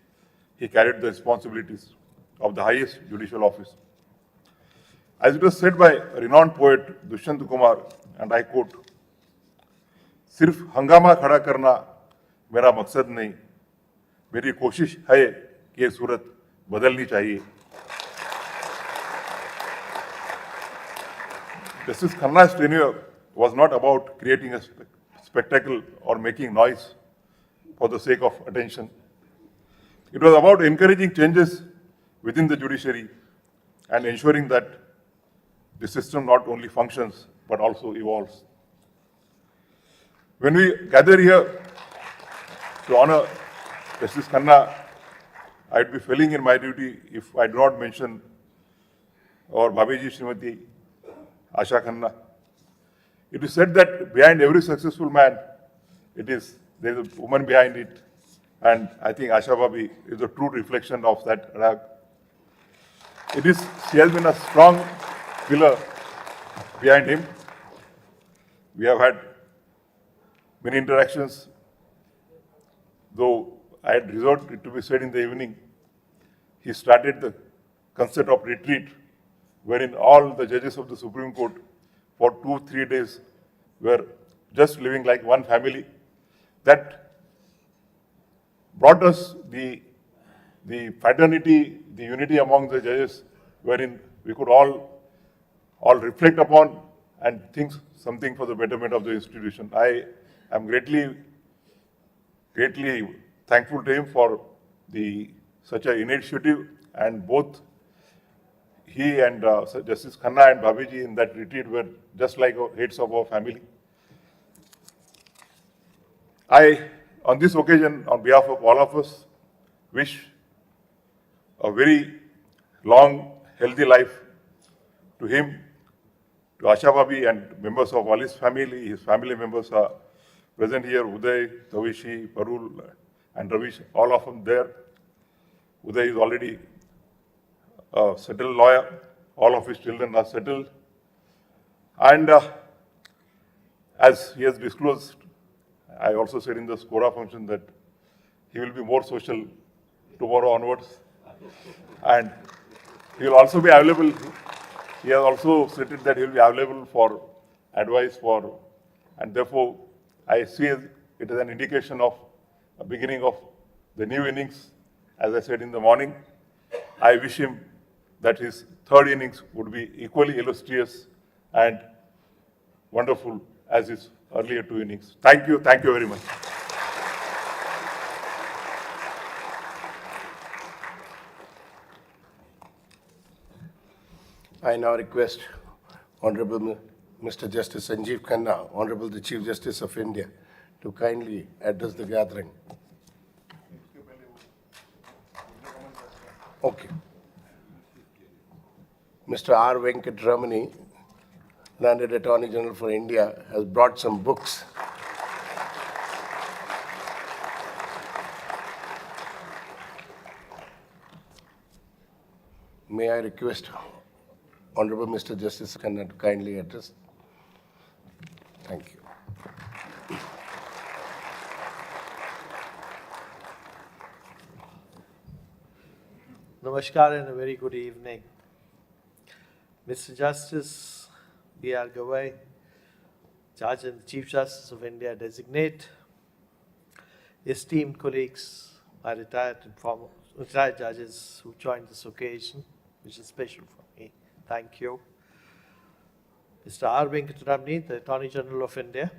he carried the responsibilities of the highest judicial office. As it was said by a renowned poet Dushyant Kumar, and I quote, "सिर्फ हंगामा खड़ा करना मेरा मकसद नहीं, मेरी कोशिश है कि ये सूरत बदलनी चाहिए." Justice Khanna's tenure was not about creating a spectacle or making noise for the sake of attention. It was about encouraging changes within the judiciary and ensuring that the system not only functions but also evolves. When we gather here to honor Justice Khanna, I'd be failing in my duty if I do not mention our Bhabiji Srimati Asha Khanna. It is said that behind every successful man, there is a woman behind it, and I think Asha Bhabi is a true reflection of that rag. She has been a strong pillar behind him. We have had many interactions, though I had resorted it to be said in the evening. He started the concept of retreat, wherein all the judges of the Supreme Court for 2-3 days were just living like one family. That brought us the fraternity, the unity among the judges, wherein we could all reflect upon and think something for the betterment of the institution. I am greatly thankful to him for such an initiative, and both he and Justice Khanna and Bhabiji in that retreat were just like heads of our family. I, on this occasion, on behalf of all of us, wish a very long, healthy life to him, to Asha Bhabi and members of all his family. His family members are present here, Uday, Tavishi, Parul, and Ravish, all of them there. Uday is already a settled lawyer. All of his children are settled. And as he has disclosed, I also said in the Skora function that he will be more social tomorrow onwards. And he will also be available. He has also stated that he will be available for advice and therefore I see it as an indication of a beginning of the new innings. As I said in the morning, I wish him that his third innings would be equally illustrious and wonderful as his earlier two innings. Thank you very much. I now request Honorable Mr. Justice Sanjiv Khanna, Honorable the Chief Justice of India, to kindly address the gathering. Okay. Mr. R. Venkatramani, Landed Attorney General for India, has brought some books. May I request Honorable Mr. Justice Khanna to kindly address? Thank you. Namaskar and a very good evening. Mr. Justice B.R. Gawai, Judge and Chief Justice of India designate, esteemed colleagues, my retired judges who joined this occasion, which is special for me, thank you. Mr. R. Venkatramani, the Attorney General of India,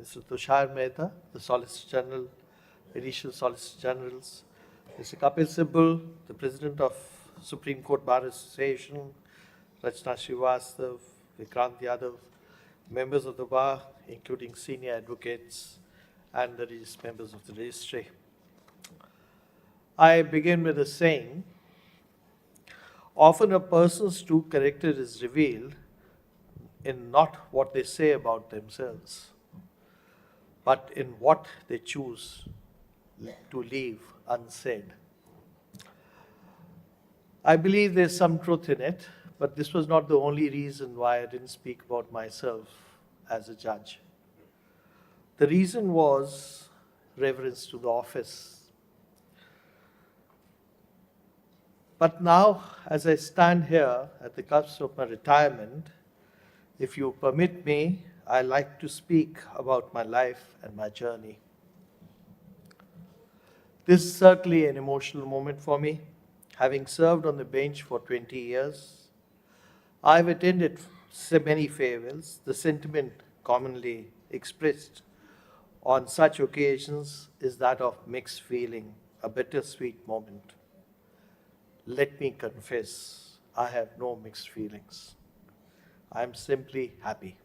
Mr. Tushar Mehta, the Solicitor General, Additional Solicitor Generals, Mr. Kapil Sibal, the President of Supreme Court Bar Association, Rachna Srivastav, Vikrant Yadav, members of the bar, including senior advocates and the members of the registry. I begin with a saying, often a person's true character is revealed in not what they say about themselves, but in what they choose to leave unsaid. I believe there's some truth in it, but this was not the only reason why I didn't speak about myself as a judge. The reason was reverence to the office. But now, as I stand here at the cusp of my retirement, if you permit me, I like to speak about my life and my journey. This is certainly an emotional moment for me. Having served on the bench for 20 years, I've attended many farewells. The sentiment commonly expressed on such occasions is that of mixed feeling, a bittersweet moment. Let me confess, I have no mixed feelings. I'm simply happy.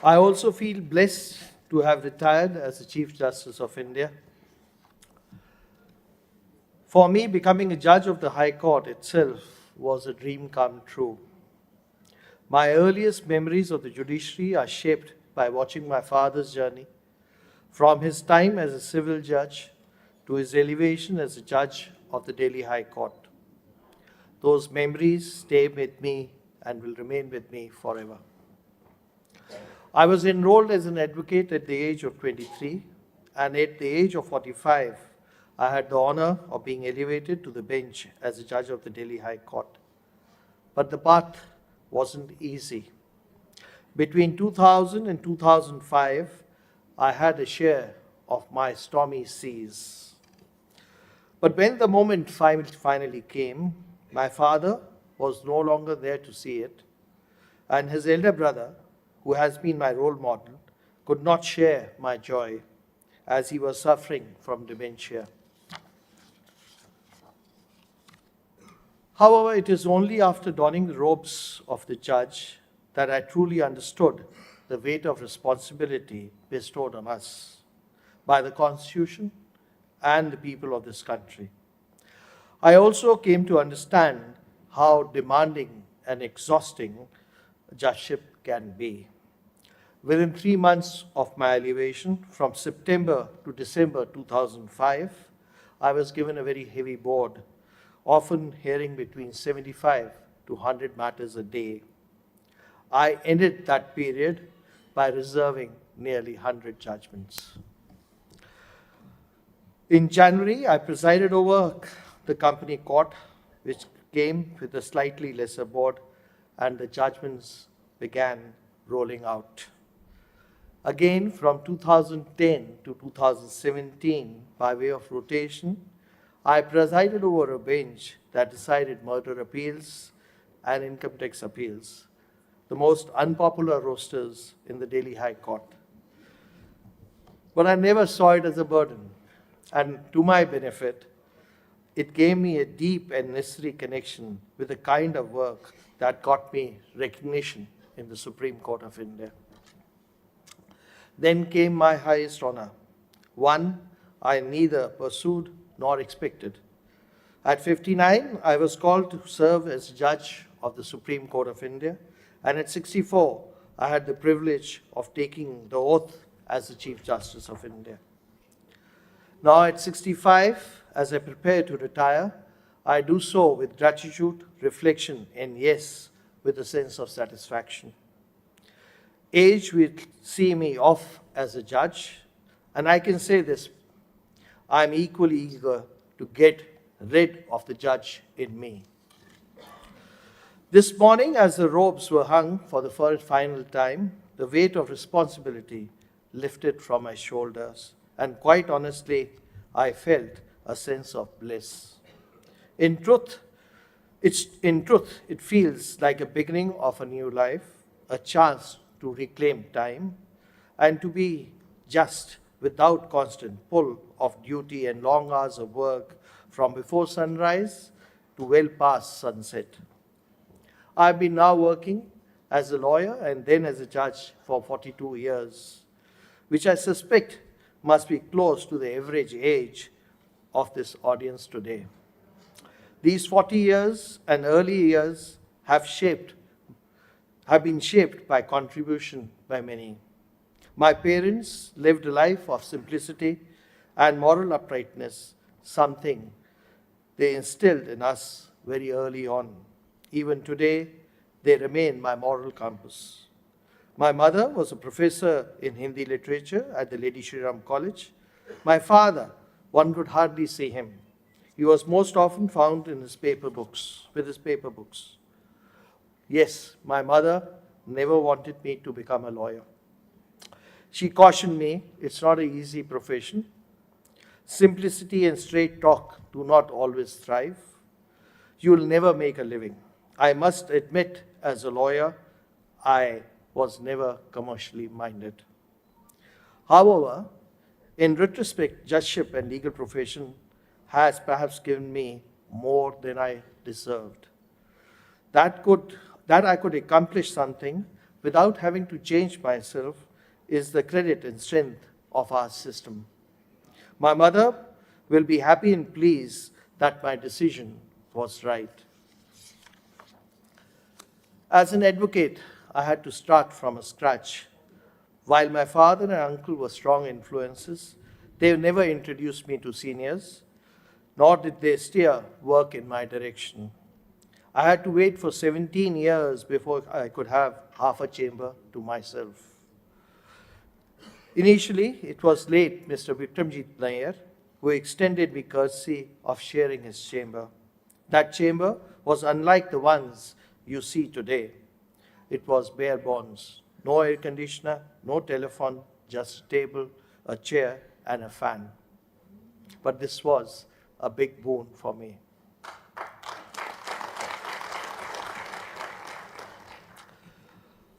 I also feel blessed to have retired as the Chief Justice of India. For me, becoming a judge of the High Court itself was a dream come true. My earliest memories of the judiciary are shaped by watching my father's journey, from his time as a civil judge to his elevation as a judge of the Delhi High Court. Those memories stay with me and will remain with me forever. I was enrolled as an advocate at the age of 23, and at the age of 45, I had the honor of being elevated to the bench as a judge of the Delhi High Court. But the path wasn't easy. Between 2000 and 2005, I had a share of my stormy seas. But when the moment finally came, my father was no longer there to see it, and his elder brother, who has been my role model, could not share my joy as he was suffering from dementia. However, it is only after donning the robes of the judge that I truly understood the weight of responsibility bestowed on us by the Constitution and the people of this country. I also came to understand how demanding and exhausting judgeship can be. Within 3 months of my elevation, from September to December 2005, I was given a very heavy board, often hearing between 75 to 100 matters a day. I ended that period by reserving nearly 100 judgments. In January, I presided over the company court, which came with a slightly lesser board, and the judgments began rolling out. Again, from 2010 to 2017, by way of rotation, I presided over a bench that decided murder appeals and income tax appeals, the most unpopular rosters in the Delhi High Court. But I never saw it as a burden, and to my benefit, it gave me a deep and necessary connection with the kind of work that got me recognition in the Supreme Court of India. Then came my highest honor, one I neither pursued nor expected. At 59, I was called to serve as judge of the Supreme Court of India, and at 64, I had the privilege of taking the oath as the Chief Justice of India. Now at 65, as I prepare to retire, I do so with gratitude, reflection, and yes, with a sense of satisfaction. Age will see me off as a judge, and I can say this, I'm equally eager to get rid of the judge in me. This morning, as the robes were hung for the final time, the weight of responsibility lifted from my shoulders, and quite honestly, I felt a sense of bliss. In truth, it feels like a beginning of a new life, a chance to reclaim time, and to be just without constant pull of duty and long hours of work from before sunrise to well past sunset. I've been now working as a lawyer and then as a judge for 42 years, which I suspect must be close to the average age of this audience today. These 40 years and early years have been shaped by contribution by many. My parents lived a life of simplicity and moral uprightness, something they instilled in us very early on. Even today, they remain my moral compass. My mother was a professor in Hindi literature at the Lady Shri Ram College. My father, one could hardly see him. He was most often found in his paper books, with his paper books. Yes, my mother never wanted me to become a lawyer. She cautioned me, it's not an easy profession. Simplicity and straight talk do not always thrive. You'll never make a living. I must admit, as a lawyer, I was never commercially minded. However, in retrospect, judgeship and legal profession has perhaps given me more than I deserved. That I could accomplish something without having to change myself is the credit and strength of our system. My mother will be happy and pleased that my decision was right. As an advocate, I had to start from scratch. While my father and uncle were strong influences, they never introduced me to seniors, nor did they steer work in my direction. I had to wait for 17 years before I could have half a chamber to myself. Initially, it was late Mr. Vikramjit Nair who extended me courtesy of sharing his chamber. That chamber was unlike the ones you see today. It was bare bones, no air conditioner, no telephone, just a table, a chair, and a fan. But this was a big boon for me.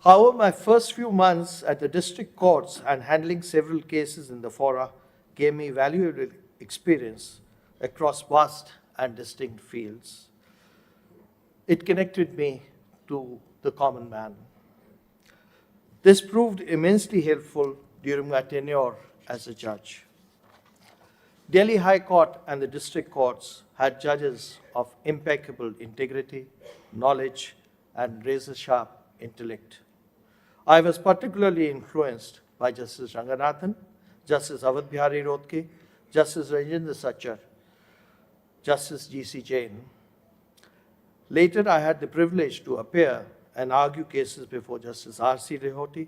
However, my first few months at the district courts and handling several cases in the fora gave me valuable experience across vast and distinct fields. It connected me to the common man. This proved immensely helpful during my tenure as a judge. Delhi High Court and the district courts had judges of impeccable integrity, knowledge, and razor-sharp intellect. I was particularly influenced by Justice Ranganathan, Justice Avadh Bihari Rodke, Justice Rajendra Sachar, Justice G.C. Jain. Later, I had the privilege to appear and argue cases before Justice R.C. Rehoti,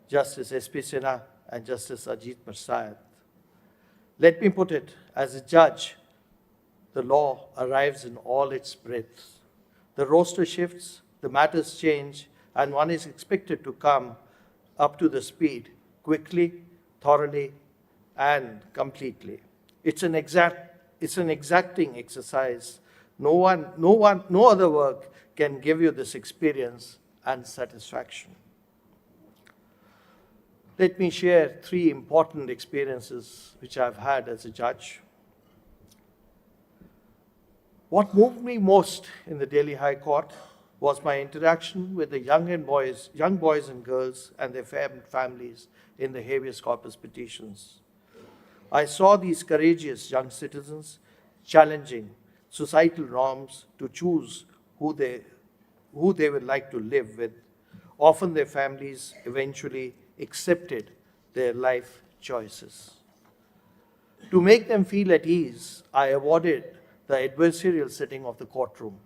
Justice S.P. Sinha, and Justice Ajit Marsayat. Let me put it, as a judge, the law arrives in all its breadth. The roster shifts, the matters change, and one is expected to come up to the speed quickly, thoroughly, and completely. It's an exacting exercise. No other work can give you this experience and satisfaction. Let me share 3 important experiences which I've had as a judge. What moved me most in the Delhi High Court was my interaction with the young boys and girls and their families in the habeas corpus petitions. I saw these courageous young citizens challenging societal norms to choose who they would like to live with. Often their families eventually accepted their life choices. To make them feel at ease, I avoided the adversarial setting of the courtroom.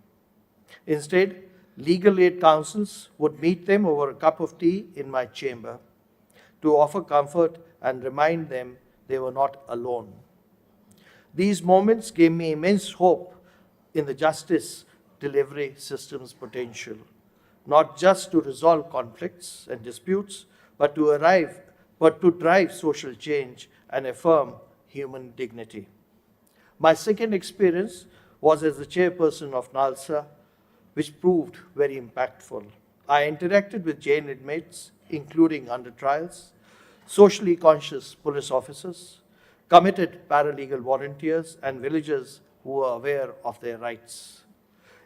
Instead, legal aid counsels would meet them over a cup of tea in my chamber to offer comfort and remind them they were not alone. These moments gave me immense hope in the justice delivery system's potential, not just to resolve conflicts and disputes, but to drive social change and affirm human dignity. My second experience was as the chairperson of NALSA, which proved very impactful. I interacted with jail inmates, including under trials, socially conscious police officers, committed paralegal volunteers, and villagers who were aware of their rights.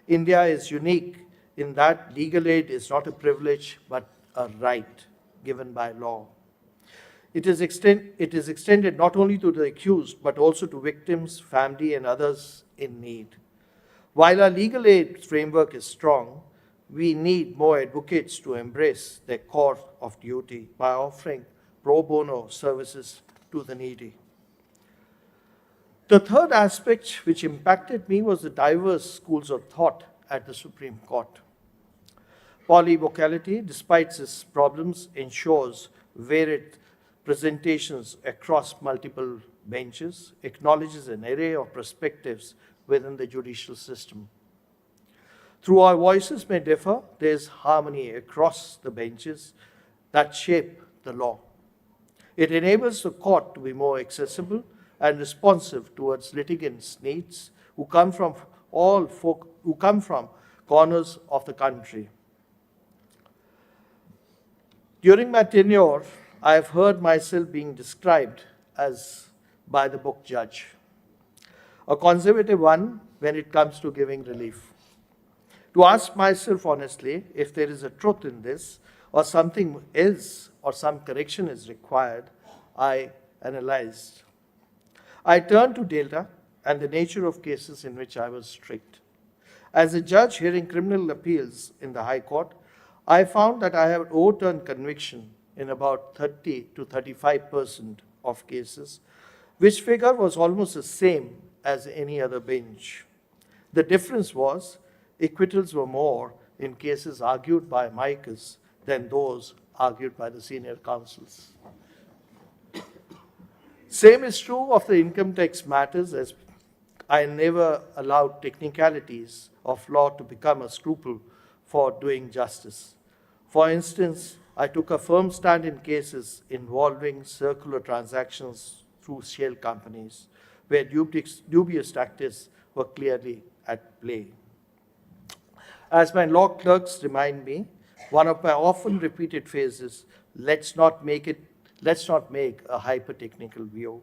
India is unique in that legal aid is not a privilege but a right given by law. It is extended not only to the accused but also to victims, family, and others in need. While our legal aid framework is strong, we need more advocates to embrace their core of duty by offering pro bono services to the needy. The third aspect which impacted me was the diverse schools of thought at the Supreme Court. Polyvocality, despite its problems, ensures varied presentations across multiple benches, acknowledges an array of perspectives within the judicial system. Though our voices may differ, there is harmony across the benches that shape the law. It enables the court to be more accessible and responsive towards litigants' needs who come from corners of the country. During my tenure, I have heard myself being described as by the book judge, a conservative one when it comes to giving relief. To ask myself honestly if there is a truth in this or something else or some correction is required, I analyzed. I turned to data and the nature of cases in which I was strict. As a judge hearing criminal appeals in the High Court, I found that I had overturned conviction in about 30 to 35% of cases, which figure was almost the same as any other bench. The difference was acquittals were more in cases argued by amicus than those argued by the senior counsels. Same is true of the income tax matters, as I never allowed technicalities of law to become a scruple for doing justice. For instance, I took a firm stand in cases involving circular transactions through shell companies, where dubious tactics were clearly at play. As my law clerks remind me, one of my often repeated phrases, let's not make a hyper-technical view.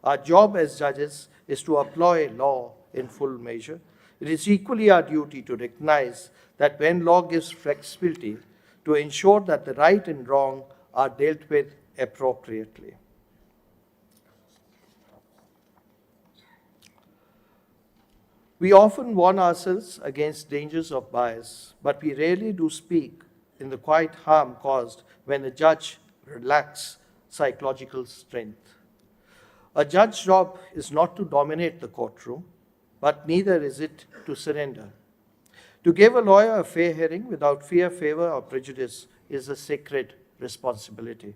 Our job as judges is to apply law in full measure. It is equally our duty to recognize that when law gives flexibility, to ensure that the right and wrong are dealt with appropriately. We often warn ourselves against dangers of bias, but we rarely do speak in the quiet harm caused when a judge lacks psychological strength. A judge's job is not to dominate the courtroom, but neither is it to surrender. To give a lawyer a fair hearing without fear, favor, or prejudice is a sacred responsibility.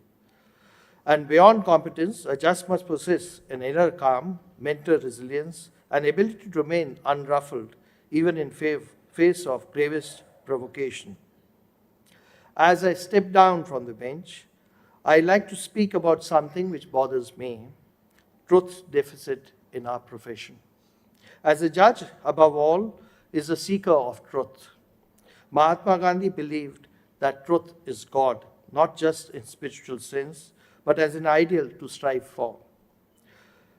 And beyond competence, a judge must possess an inner calm, mental resilience, and ability to remain unruffled, even in face of gravest provocation. As I step down from the bench, I like to speak about something which bothers me: truth deficit in our profession. As a judge, above all, is a seeker of truth. Mahatma Gandhi believed that truth is God, not just in spiritual sense, but as an ideal to strive for.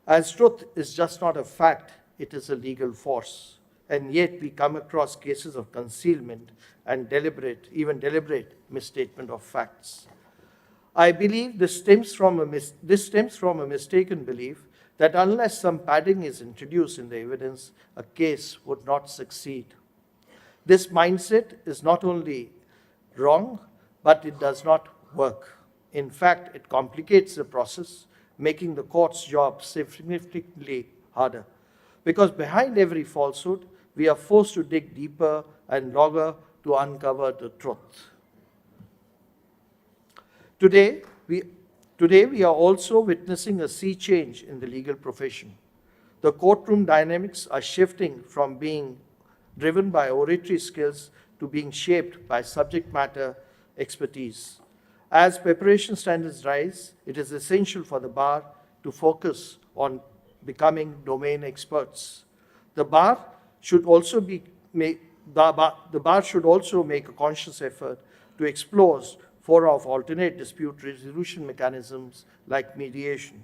As truth is just not a fact, it is a legal force. And yet we come across cases of concealment and even deliberate misstatement of facts. I believe this stems from a mistaken belief that unless some padding is introduced in the evidence, a case would not succeed. This mindset is not only wrong, but it does not work. In fact, it complicates the process, making the court's job significantly harder. Because behind every falsehood, we are forced to dig deeper and longer to uncover the truth. Today, we are also witnessing a sea change in the legal profession. The courtroom dynamics are shifting from being driven by oratory skills to being shaped by subject matter expertise. As preparation standards rise, it is essential for the bar to focus on becoming domain experts. The bar should also make a conscious effort to explore fora of alternate dispute resolution mechanisms like mediation.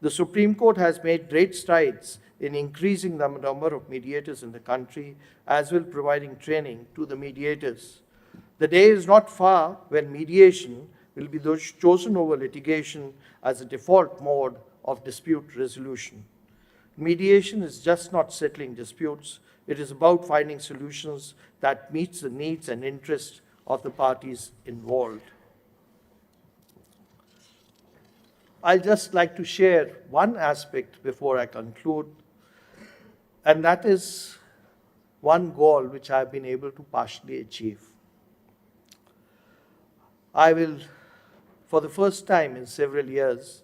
The Supreme Court has made great strides in increasing the number of mediators in the country, as well providing training to the mediators. The day is not far when mediation will be chosen over litigation as a default mode of dispute resolution. Mediation is just not settling disputes. It is about finding solutions that meet the needs and interests of the parties involved. I'd just like to share one aspect before I conclude, and that is one goal which I've been able to partially achieve. For the first time in several years,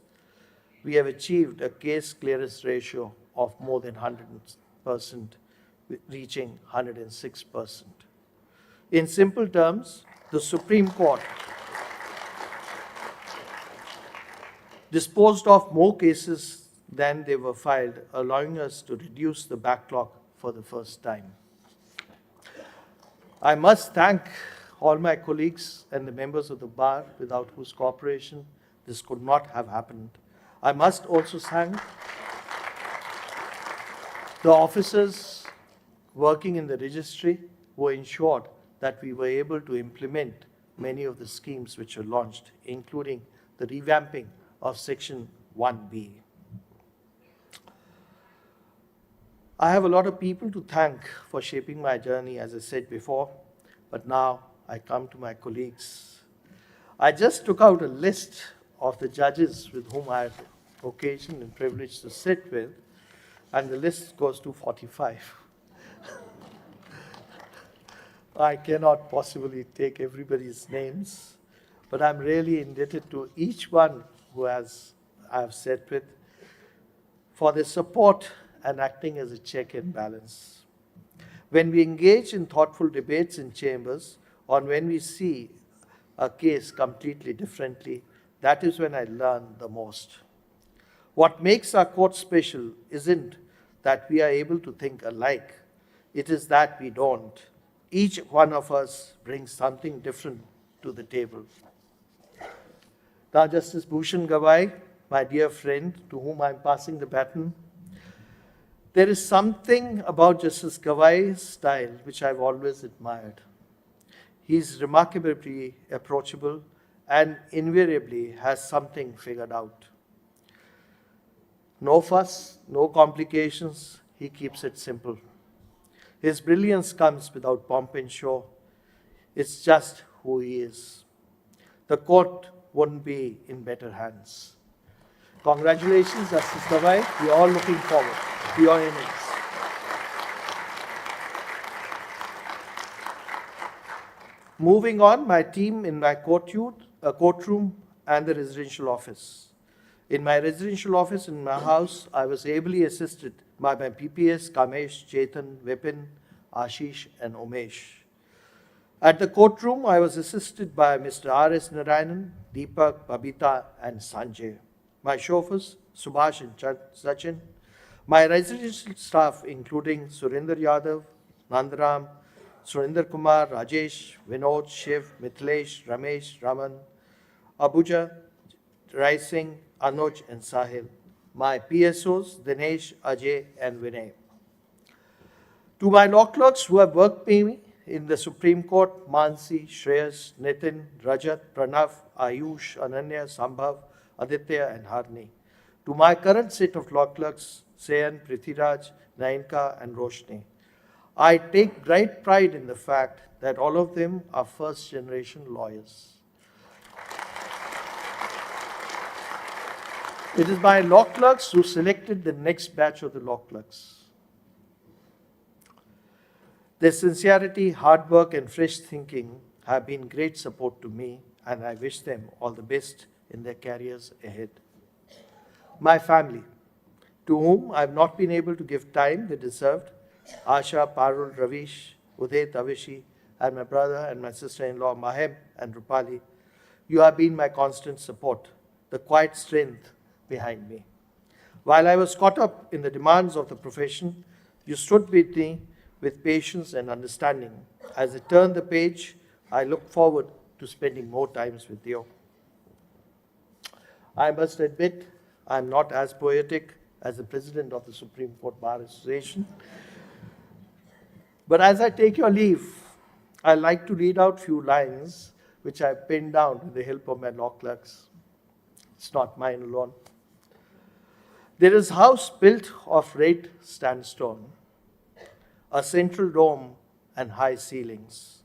we have achieved a case clearance ratio of more than 100%, reaching 106%. In simple terms, the Supreme Court disposed of more cases than they were filed, allowing us to reduce the backlog for the first time. I must thank all my colleagues and the members of the bar, without whose cooperation this could not have happened. I must also thank the officers working in the registry who ensured that we were able to implement many of the schemes which were launched, including the revamping of Section 1B. I have a lot of people to thank for shaping my journey, as I said before, but now I come to my colleagues. I just took out a list of the judges with whom I had occasion and privilege to sit with, and the list goes to 45. I cannot possibly take everybody's names, but I'm really indebted to each one who I have sat with for their support and acting as a check and balance. When we engage in thoughtful debates in chambers, or when we see a case completely differently, that is when I learn the most. What makes our court special isn't that we are able to think alike, it is that we don't. Each one of us brings something different to the table. Now, Justice Bhushan Gawai, my dear friend, to whom I'm passing the baton, there is something about Justice Gawai's style which I've always admired. He's remarkably approachable and invariably has something figured out. No fuss, no complications, he keeps it simple. His brilliance comes without pomp and show. It's just who he is. The court wouldn't be in better hands. Congratulations, Justice Gawai. We are all looking forward to your innings. Moving on, my team in my courtroom and the residential office. In my residential office in my house, I was ably assisted by my PPS, Kamesh, Chetan, Vipin, Ashish, and Umesh. At the courtroom, I was assisted by Mr. R.S. Narayanan, Deepak, Babita, and Sanjiv. My chauffeurs, Subhash and Sachin. My residential staff, including Surinder Yadav, Nandaram, Surinder Kumar, Rajesh, Vinod, Shiv, Mithilesh, Ramesh, Raman, Abuja, Rai Singh, Anuj, and Sahil. My PSOs, Dinesh, Ajay, and Vinay. To my law clerks who have worked with me in the Supreme Court, Mansi, Shreyas, Nitin, Rajat, Pranav, Ayush, Ananya, Sambhav, Aditya, and Harni. To my current set of law clerks, Sayan, Prithviraj, Nayanka, and Roshni. I take great pride in the fact that all of them are first-generation lawyers. It is my law clerks who selected the next batch of the law clerks. Their sincerity, hard work, and fresh thinking have been great support to me, and I wish them all the best in their careers ahead. My family, to whom I have not been able to give time they deserved, Asha, Parul, Ravish, Uday, Tavishi, and my brother and my sister-in-law, Mahem and Rupali, you have been my constant support, the quiet strength behind me. While I was caught up in the demands of the profession, you stood with me with patience and understanding. As I turn the page, I look forward to spending more times with you. I must admit, I am not as poetic as the president of the Supreme Court Bar Association. But as I take your leave, I'd like to read out a few lines which I penned down with the help of my law clerks. It's not mine alone. There is a house built of red sandstone, a central dome and high ceilings,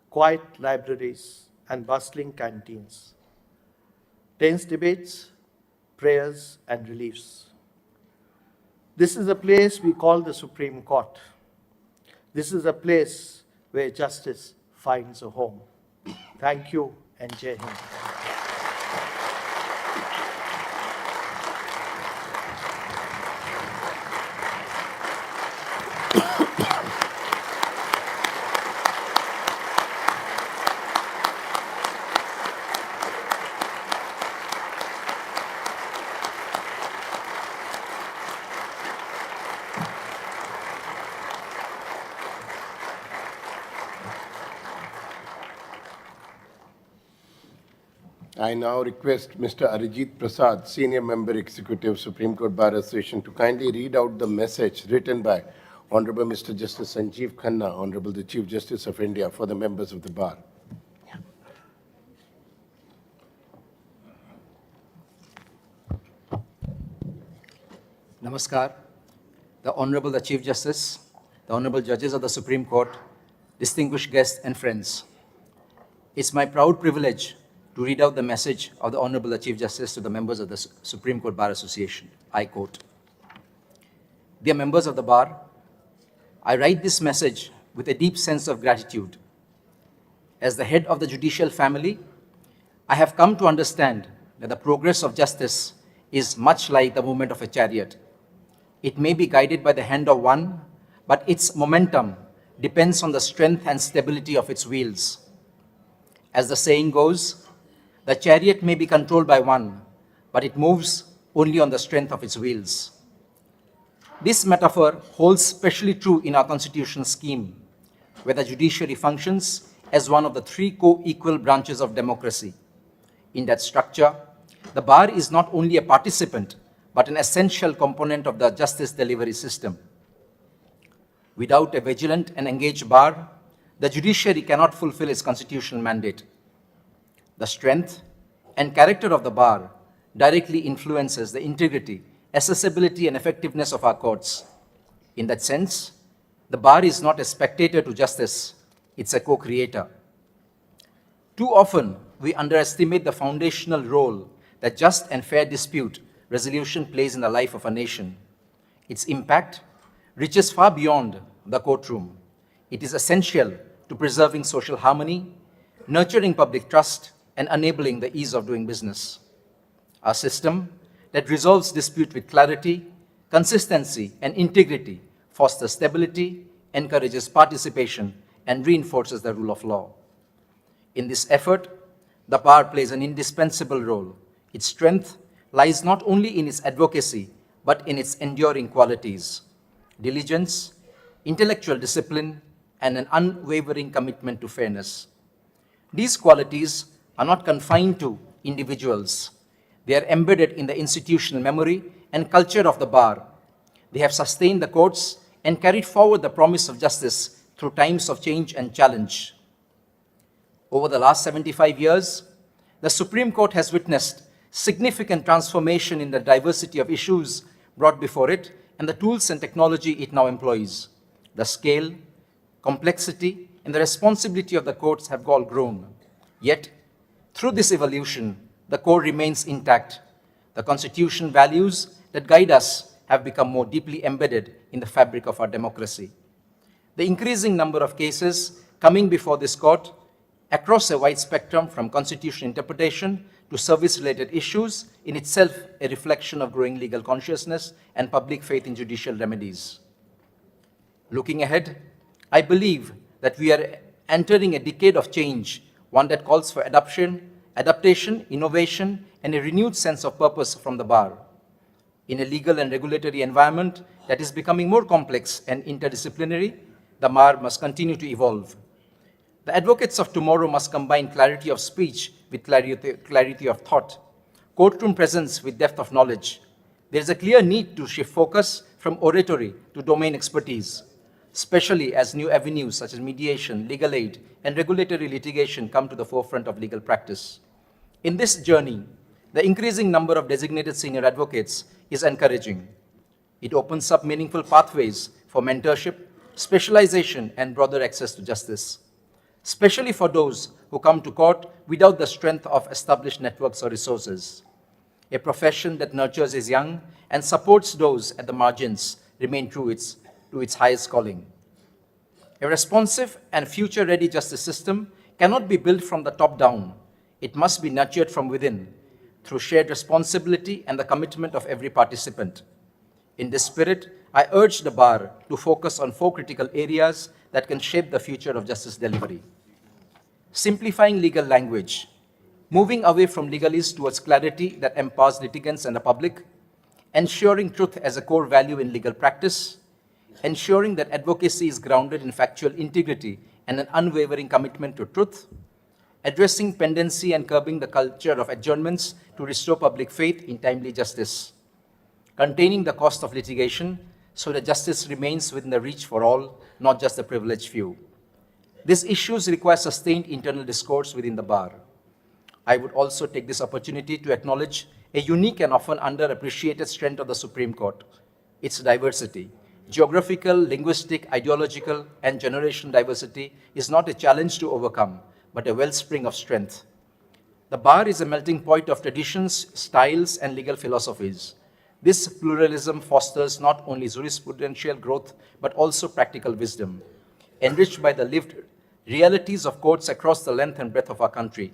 quiet libraries and bustling canteens, tense debates, prayers, and reliefs. This is a place we call the Supreme Court. This is a place where justice finds a home. Thank you and Jai Hind. I now request Mr. Arijit Prasad, Senior Member Executive, Supreme Court Bar Association, to kindly read out the message written by Honorable Mr. Justice Sanjiv Khanna, Honorable the Chief Justice of India, for the members of the bar. Namaskar. The Honorable the Chief Justice, the Honorable Judges of the Supreme Court, distinguished guests and friends. It's my proud privilege to read out the message of the Honorable the Chief Justice to the members of the Supreme Court Bar Association. I quote, "Dear members of the bar, I write this message with a deep sense of gratitude. As the head of the judicial family, I have come to understand that the progress of justice is much like the movement of a chariot. It may be guided by the hand of one, but its momentum depends on the strength and stability of its wheels. As the saying goes, the chariot may be controlled by one, but it moves only on the strength of its wheels. This metaphor holds specially true in our constitutional scheme, where the judiciary functions as one of the three co-equal branches of democracy. In that structure, the bar is not only a participant, but an essential component of the justice delivery system. Without a vigilant and engaged bar, the judiciary cannot fulfill its constitutional mandate. The strength and character of the bar directly influences the integrity, accessibility, and effectiveness of our courts. In that sense, the bar is not a spectator to justice, it's a co-creator. Too often, we underestimate the foundational role that just and fair dispute resolution plays in the life of a nation. Its impact reaches far beyond the courtroom. It is essential to preserving social harmony, nurturing public trust, and enabling the ease of doing business. A system that resolves dispute with clarity, consistency, and integrity fosters stability, encourages participation, and reinforces the rule of law. In this effort, the bar plays an indispensable role. Its strength lies not only in its advocacy, but in its enduring qualities: diligence, intellectual discipline, and an unwavering commitment to fairness. These qualities are not confined to individuals. They are embedded in the institutional memory and culture of the bar. They have sustained the courts and carried forward the promise of justice through times of change and challenge. Over the last 75 years, the Supreme Court has witnessed significant transformation in the diversity of issues brought before it and the tools and technology it now employs. The scale, complexity, and the responsibility of the courts have all grown. Yet, through this evolution, the core remains intact. The constitutional values that guide us have become more deeply embedded in the fabric of our democracy. The increasing number of cases coming before this court across a wide spectrum from constitutional interpretation to service-related issues in itself a reflection of growing legal consciousness and public faith in judicial remedies. Looking ahead, I believe that we are entering a decade of change, one that calls for adaptation, innovation, and a renewed sense of purpose from the bar. In a legal and regulatory environment that is becoming more complex and interdisciplinary, the bar must continue to evolve. The advocates of tomorrow must combine clarity of speech with clarity of thought, courtroom presence with depth of knowledge. There is a clear need to shift focus from oratory to domain expertise, especially as new avenues such as mediation, legal aid, and regulatory litigation come to the forefront of legal practice. In this journey, the increasing number of designated senior advocates is encouraging. It opens up meaningful pathways for mentorship, specialization, and broader access to justice, especially for those who come to court without the strength of established networks or resources. A profession that nurtures its young and supports those at the margins remain true to its highest calling. A responsive and future-ready justice system cannot be built from the top down. It must be nurtured from within through shared responsibility and the commitment of every participant. In this spirit, I urge the bar to focus on 4 critical areas that can shape the future of justice delivery. Simplifying legal language, moving away from legalese towards clarity that empowers litigants and the public, ensuring truth as a core value in legal practice, ensuring that advocacy is grounded in factual integrity and an unwavering commitment to truth, addressing pendency and curbing the culture of adjournments to restore public faith in timely justice, containing the cost of litigation so that justice remains within the reach for all, not just the privileged few. These issues require sustained internal discourse within the bar. I would also take this opportunity to acknowledge a unique and often underappreciated strength of the Supreme Court, its diversity. Geographical, linguistic, ideological, and generational diversity is not a challenge to overcome, but a wellspring of strength. The bar is a melting point of traditions, styles, and legal philosophies. This pluralism fosters not only jurisprudential growth, but also practical wisdom, enriched by the lived realities of courts across the length and breadth of our country.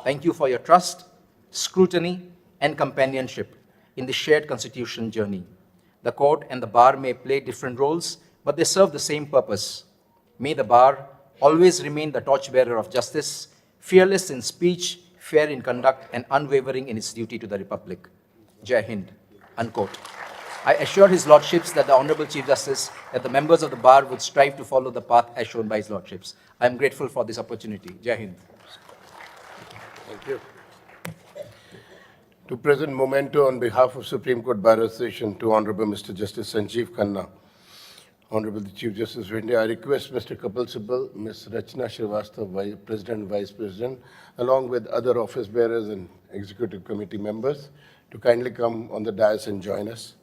Thank you for your trust, scrutiny, and companionship in the shared constitution journey. The court and the bar may play different roles, but they serve the same purpose. May the bar always remain the torchbearer of justice, fearless in speech, fair in conduct, and unwavering in its duty to the Republic. Jai Hind, unquote. I assure His Lordships that the Honorable Chief Justice, that the members of the bar would strive to follow the path as shown by His Lordships. I am grateful for this opportunity. Jai Hind. Thank you. To present memento on behalf of Supreme Court Bar Association to Honorable Mr. Justice Sanjiv Khanna, Honorable the Chief Justice of India, I request Mr. Kapil Sibal, Ms. Rachna Srivastava, President and Vice President, along with other office bearers and executive committee members, to kindly come on the dais and join us.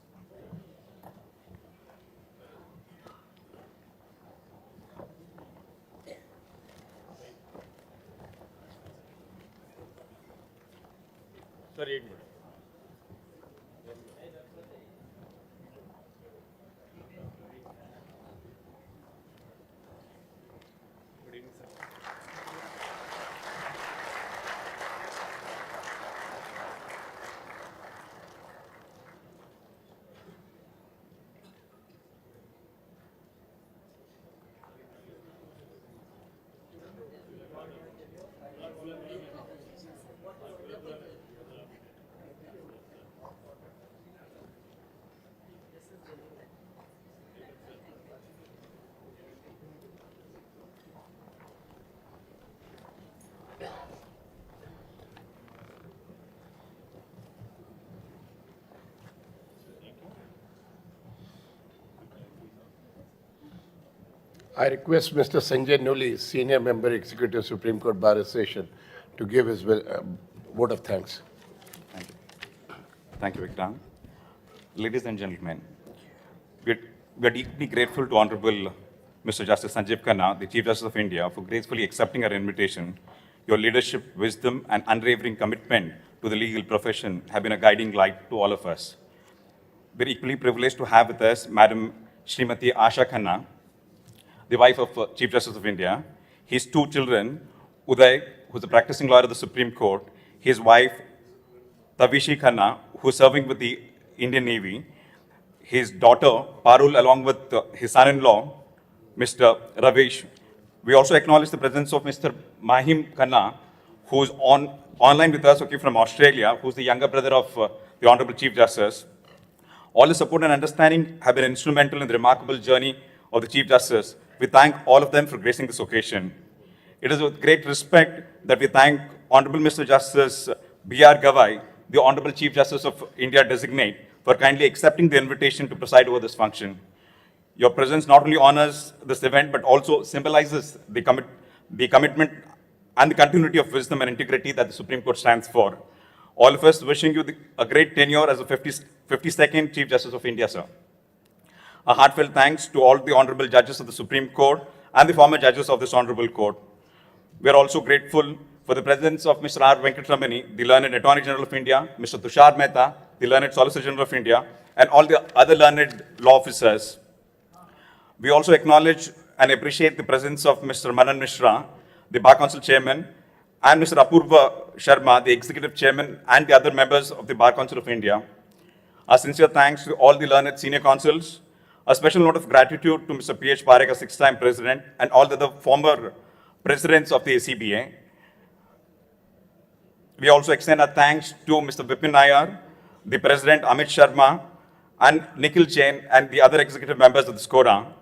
I request Mr. Sanjay Nuli, Senior Member Executive Supreme Court Bar Association, to give his vote of thanks. Thank you. Thank you, Vikram. Ladies and gentlemen, we are deeply grateful to Honorable Mr. Justice Sanjiv Khanna, the Chief Justice of India, for gracefully accepting our invitation. Your leadership, wisdom, and unwavering commitment to the legal profession have been a guiding light to all of us. We're equally privileged to have with us Madam Srimati Asha Khanna, the wife of Chief Justice of India, his two children, Uday, who's a practicing lawyer of the Supreme Court, his wife, Tavishi Khanna, who's serving with the Indian Navy, his daughter, Parul, along with his son-in-law, Mr. Ravish. We also acknowledge the presence of Mr. Mahim Khanna, who's online with us, from Australia, who's the younger brother of the Honorable Chief Justice. All the support and understanding have been instrumental in the remarkable journey of the Chief Justice. We thank all of them for gracing this occasion. It is with great respect that we thank Honorable Mr. Justice B.R. Gavai, the Honorable Chief Justice of India designate, for kindly accepting the invitation to preside over this function. Your presence not only honors this event, but also symbolizes the commitment and the continuity of wisdom and integrity that the Supreme Court stands for. All of us wishing you a great tenure as the 52nd Chief Justice of India, sir. A heartfelt thanks to all the honorable judges of the Supreme Court and the former judges of this honorable court. We are also grateful for the presence of Mr. R. Venkatramani, the learned Attorney General of India, Mr. Tushar Mehta, the learned Solicitor General of India, and all the other learned law officers. We also acknowledge and appreciate the presence of Mr. Manan Mishra, the Bar Council Chairman, and Mr. Apurva Sharma, the Executive Chairman, and the other members of the Bar Council of India. Our sincere thanks to all the learned senior counsels. A special note of gratitude to Mr. P.H. Parekh, a 6-time president, and all the other former presidents of the ACBA. We also extend our thanks to Mr. Vipin Nair, the President Amit Sharma, and Nikhil Jain, and the other executive members of the SCORA.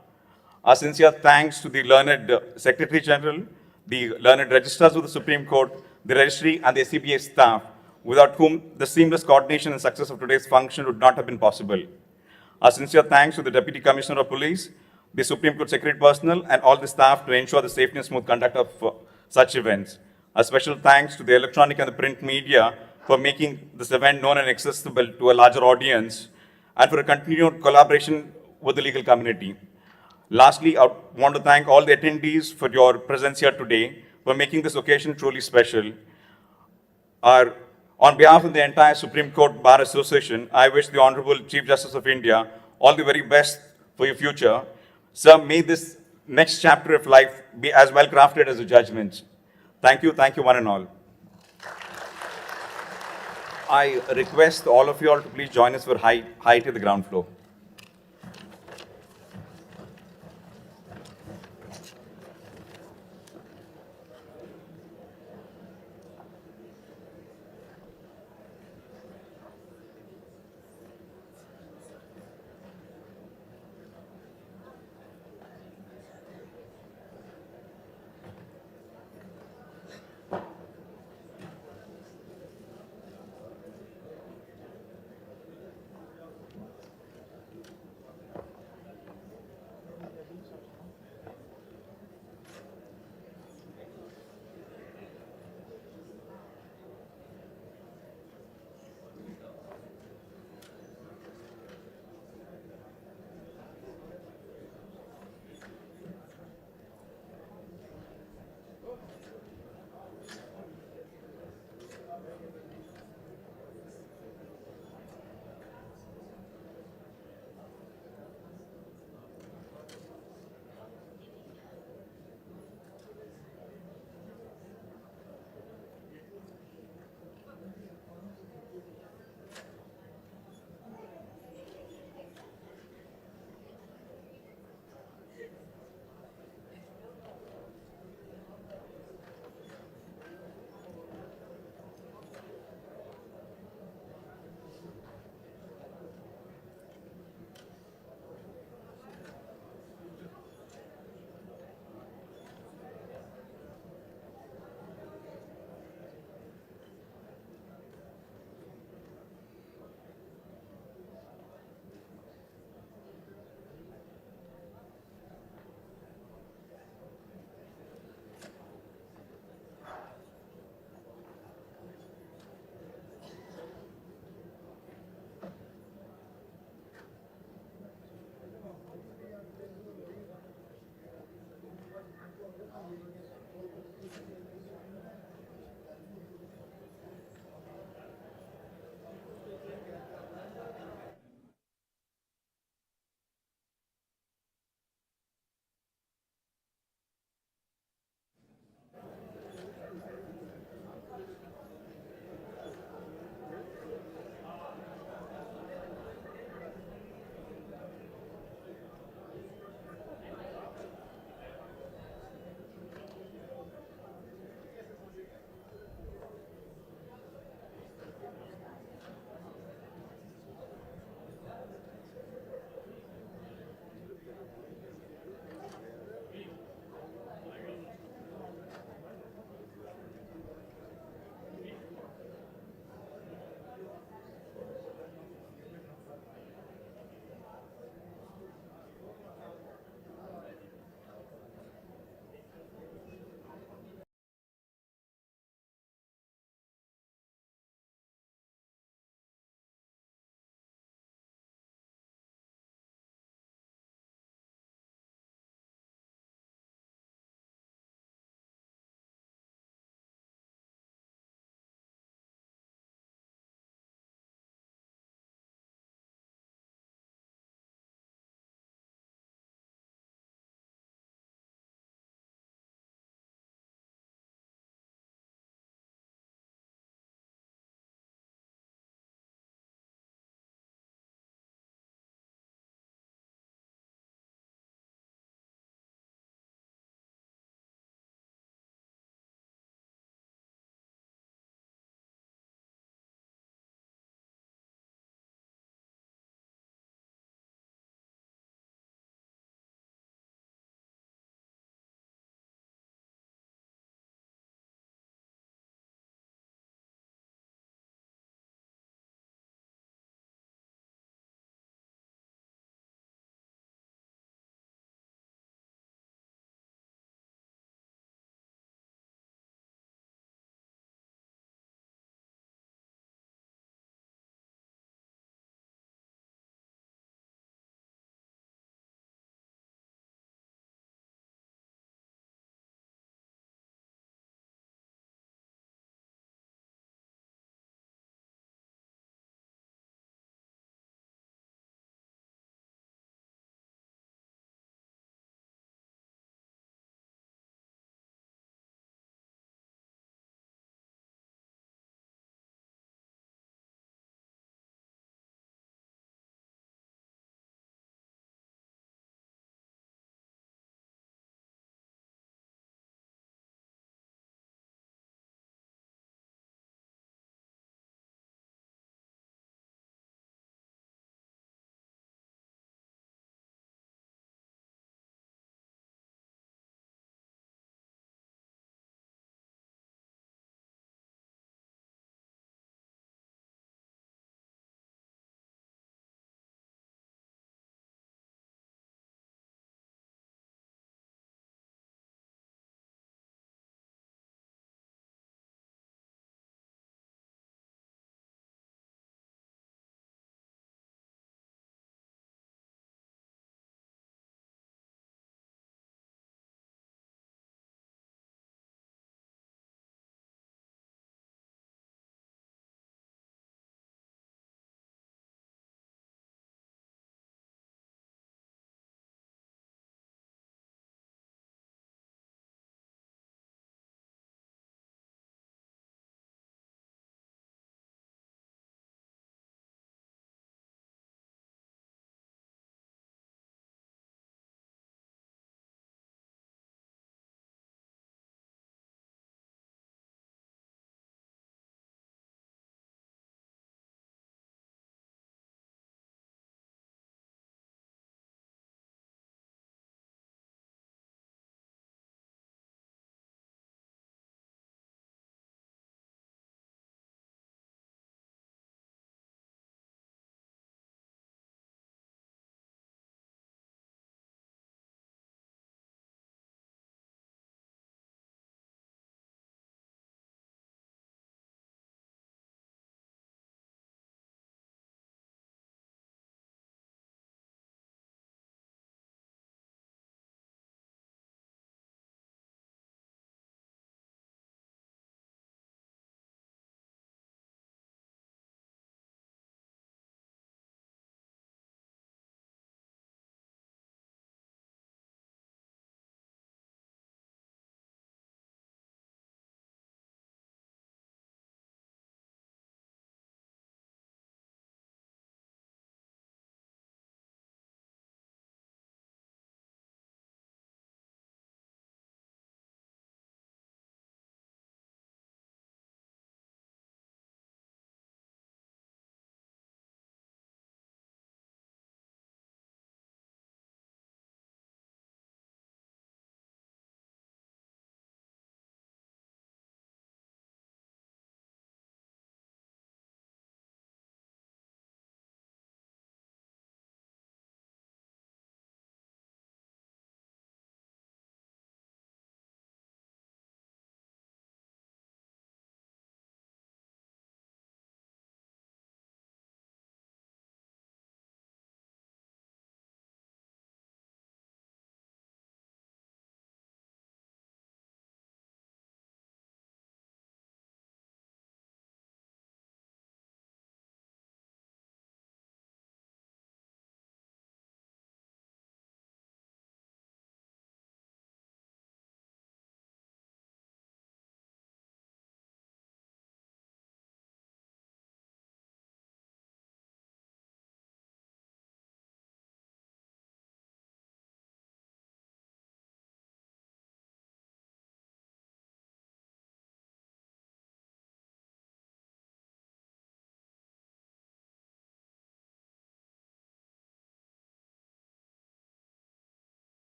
Our sincere thanks to the learned Secretary General, the learned registrars of the Supreme Court, the registry, and the ACBA staff, without whom the seamless coordination and success of today's function would not have been possible. Our sincere thanks to the Deputy Commissioner of Police, the Supreme Court Secretary personnel, and all the staff to ensure the safety and smooth conduct of such events. A special thanks to the electronic and the print media for making this event known and accessible to a larger audience, and for a continued collaboration with the legal community. Lastly, I want to thank all the attendees for your presence here today, for making this occasion truly special. On behalf of the entire Supreme Court Bar Association, I wish the Honorable Chief Justice of India all the very best for your future. Sir, may this next chapter of life be as well crafted as the judgments. Thank you one and all. I request all of you all to please join us for high to the ground floor.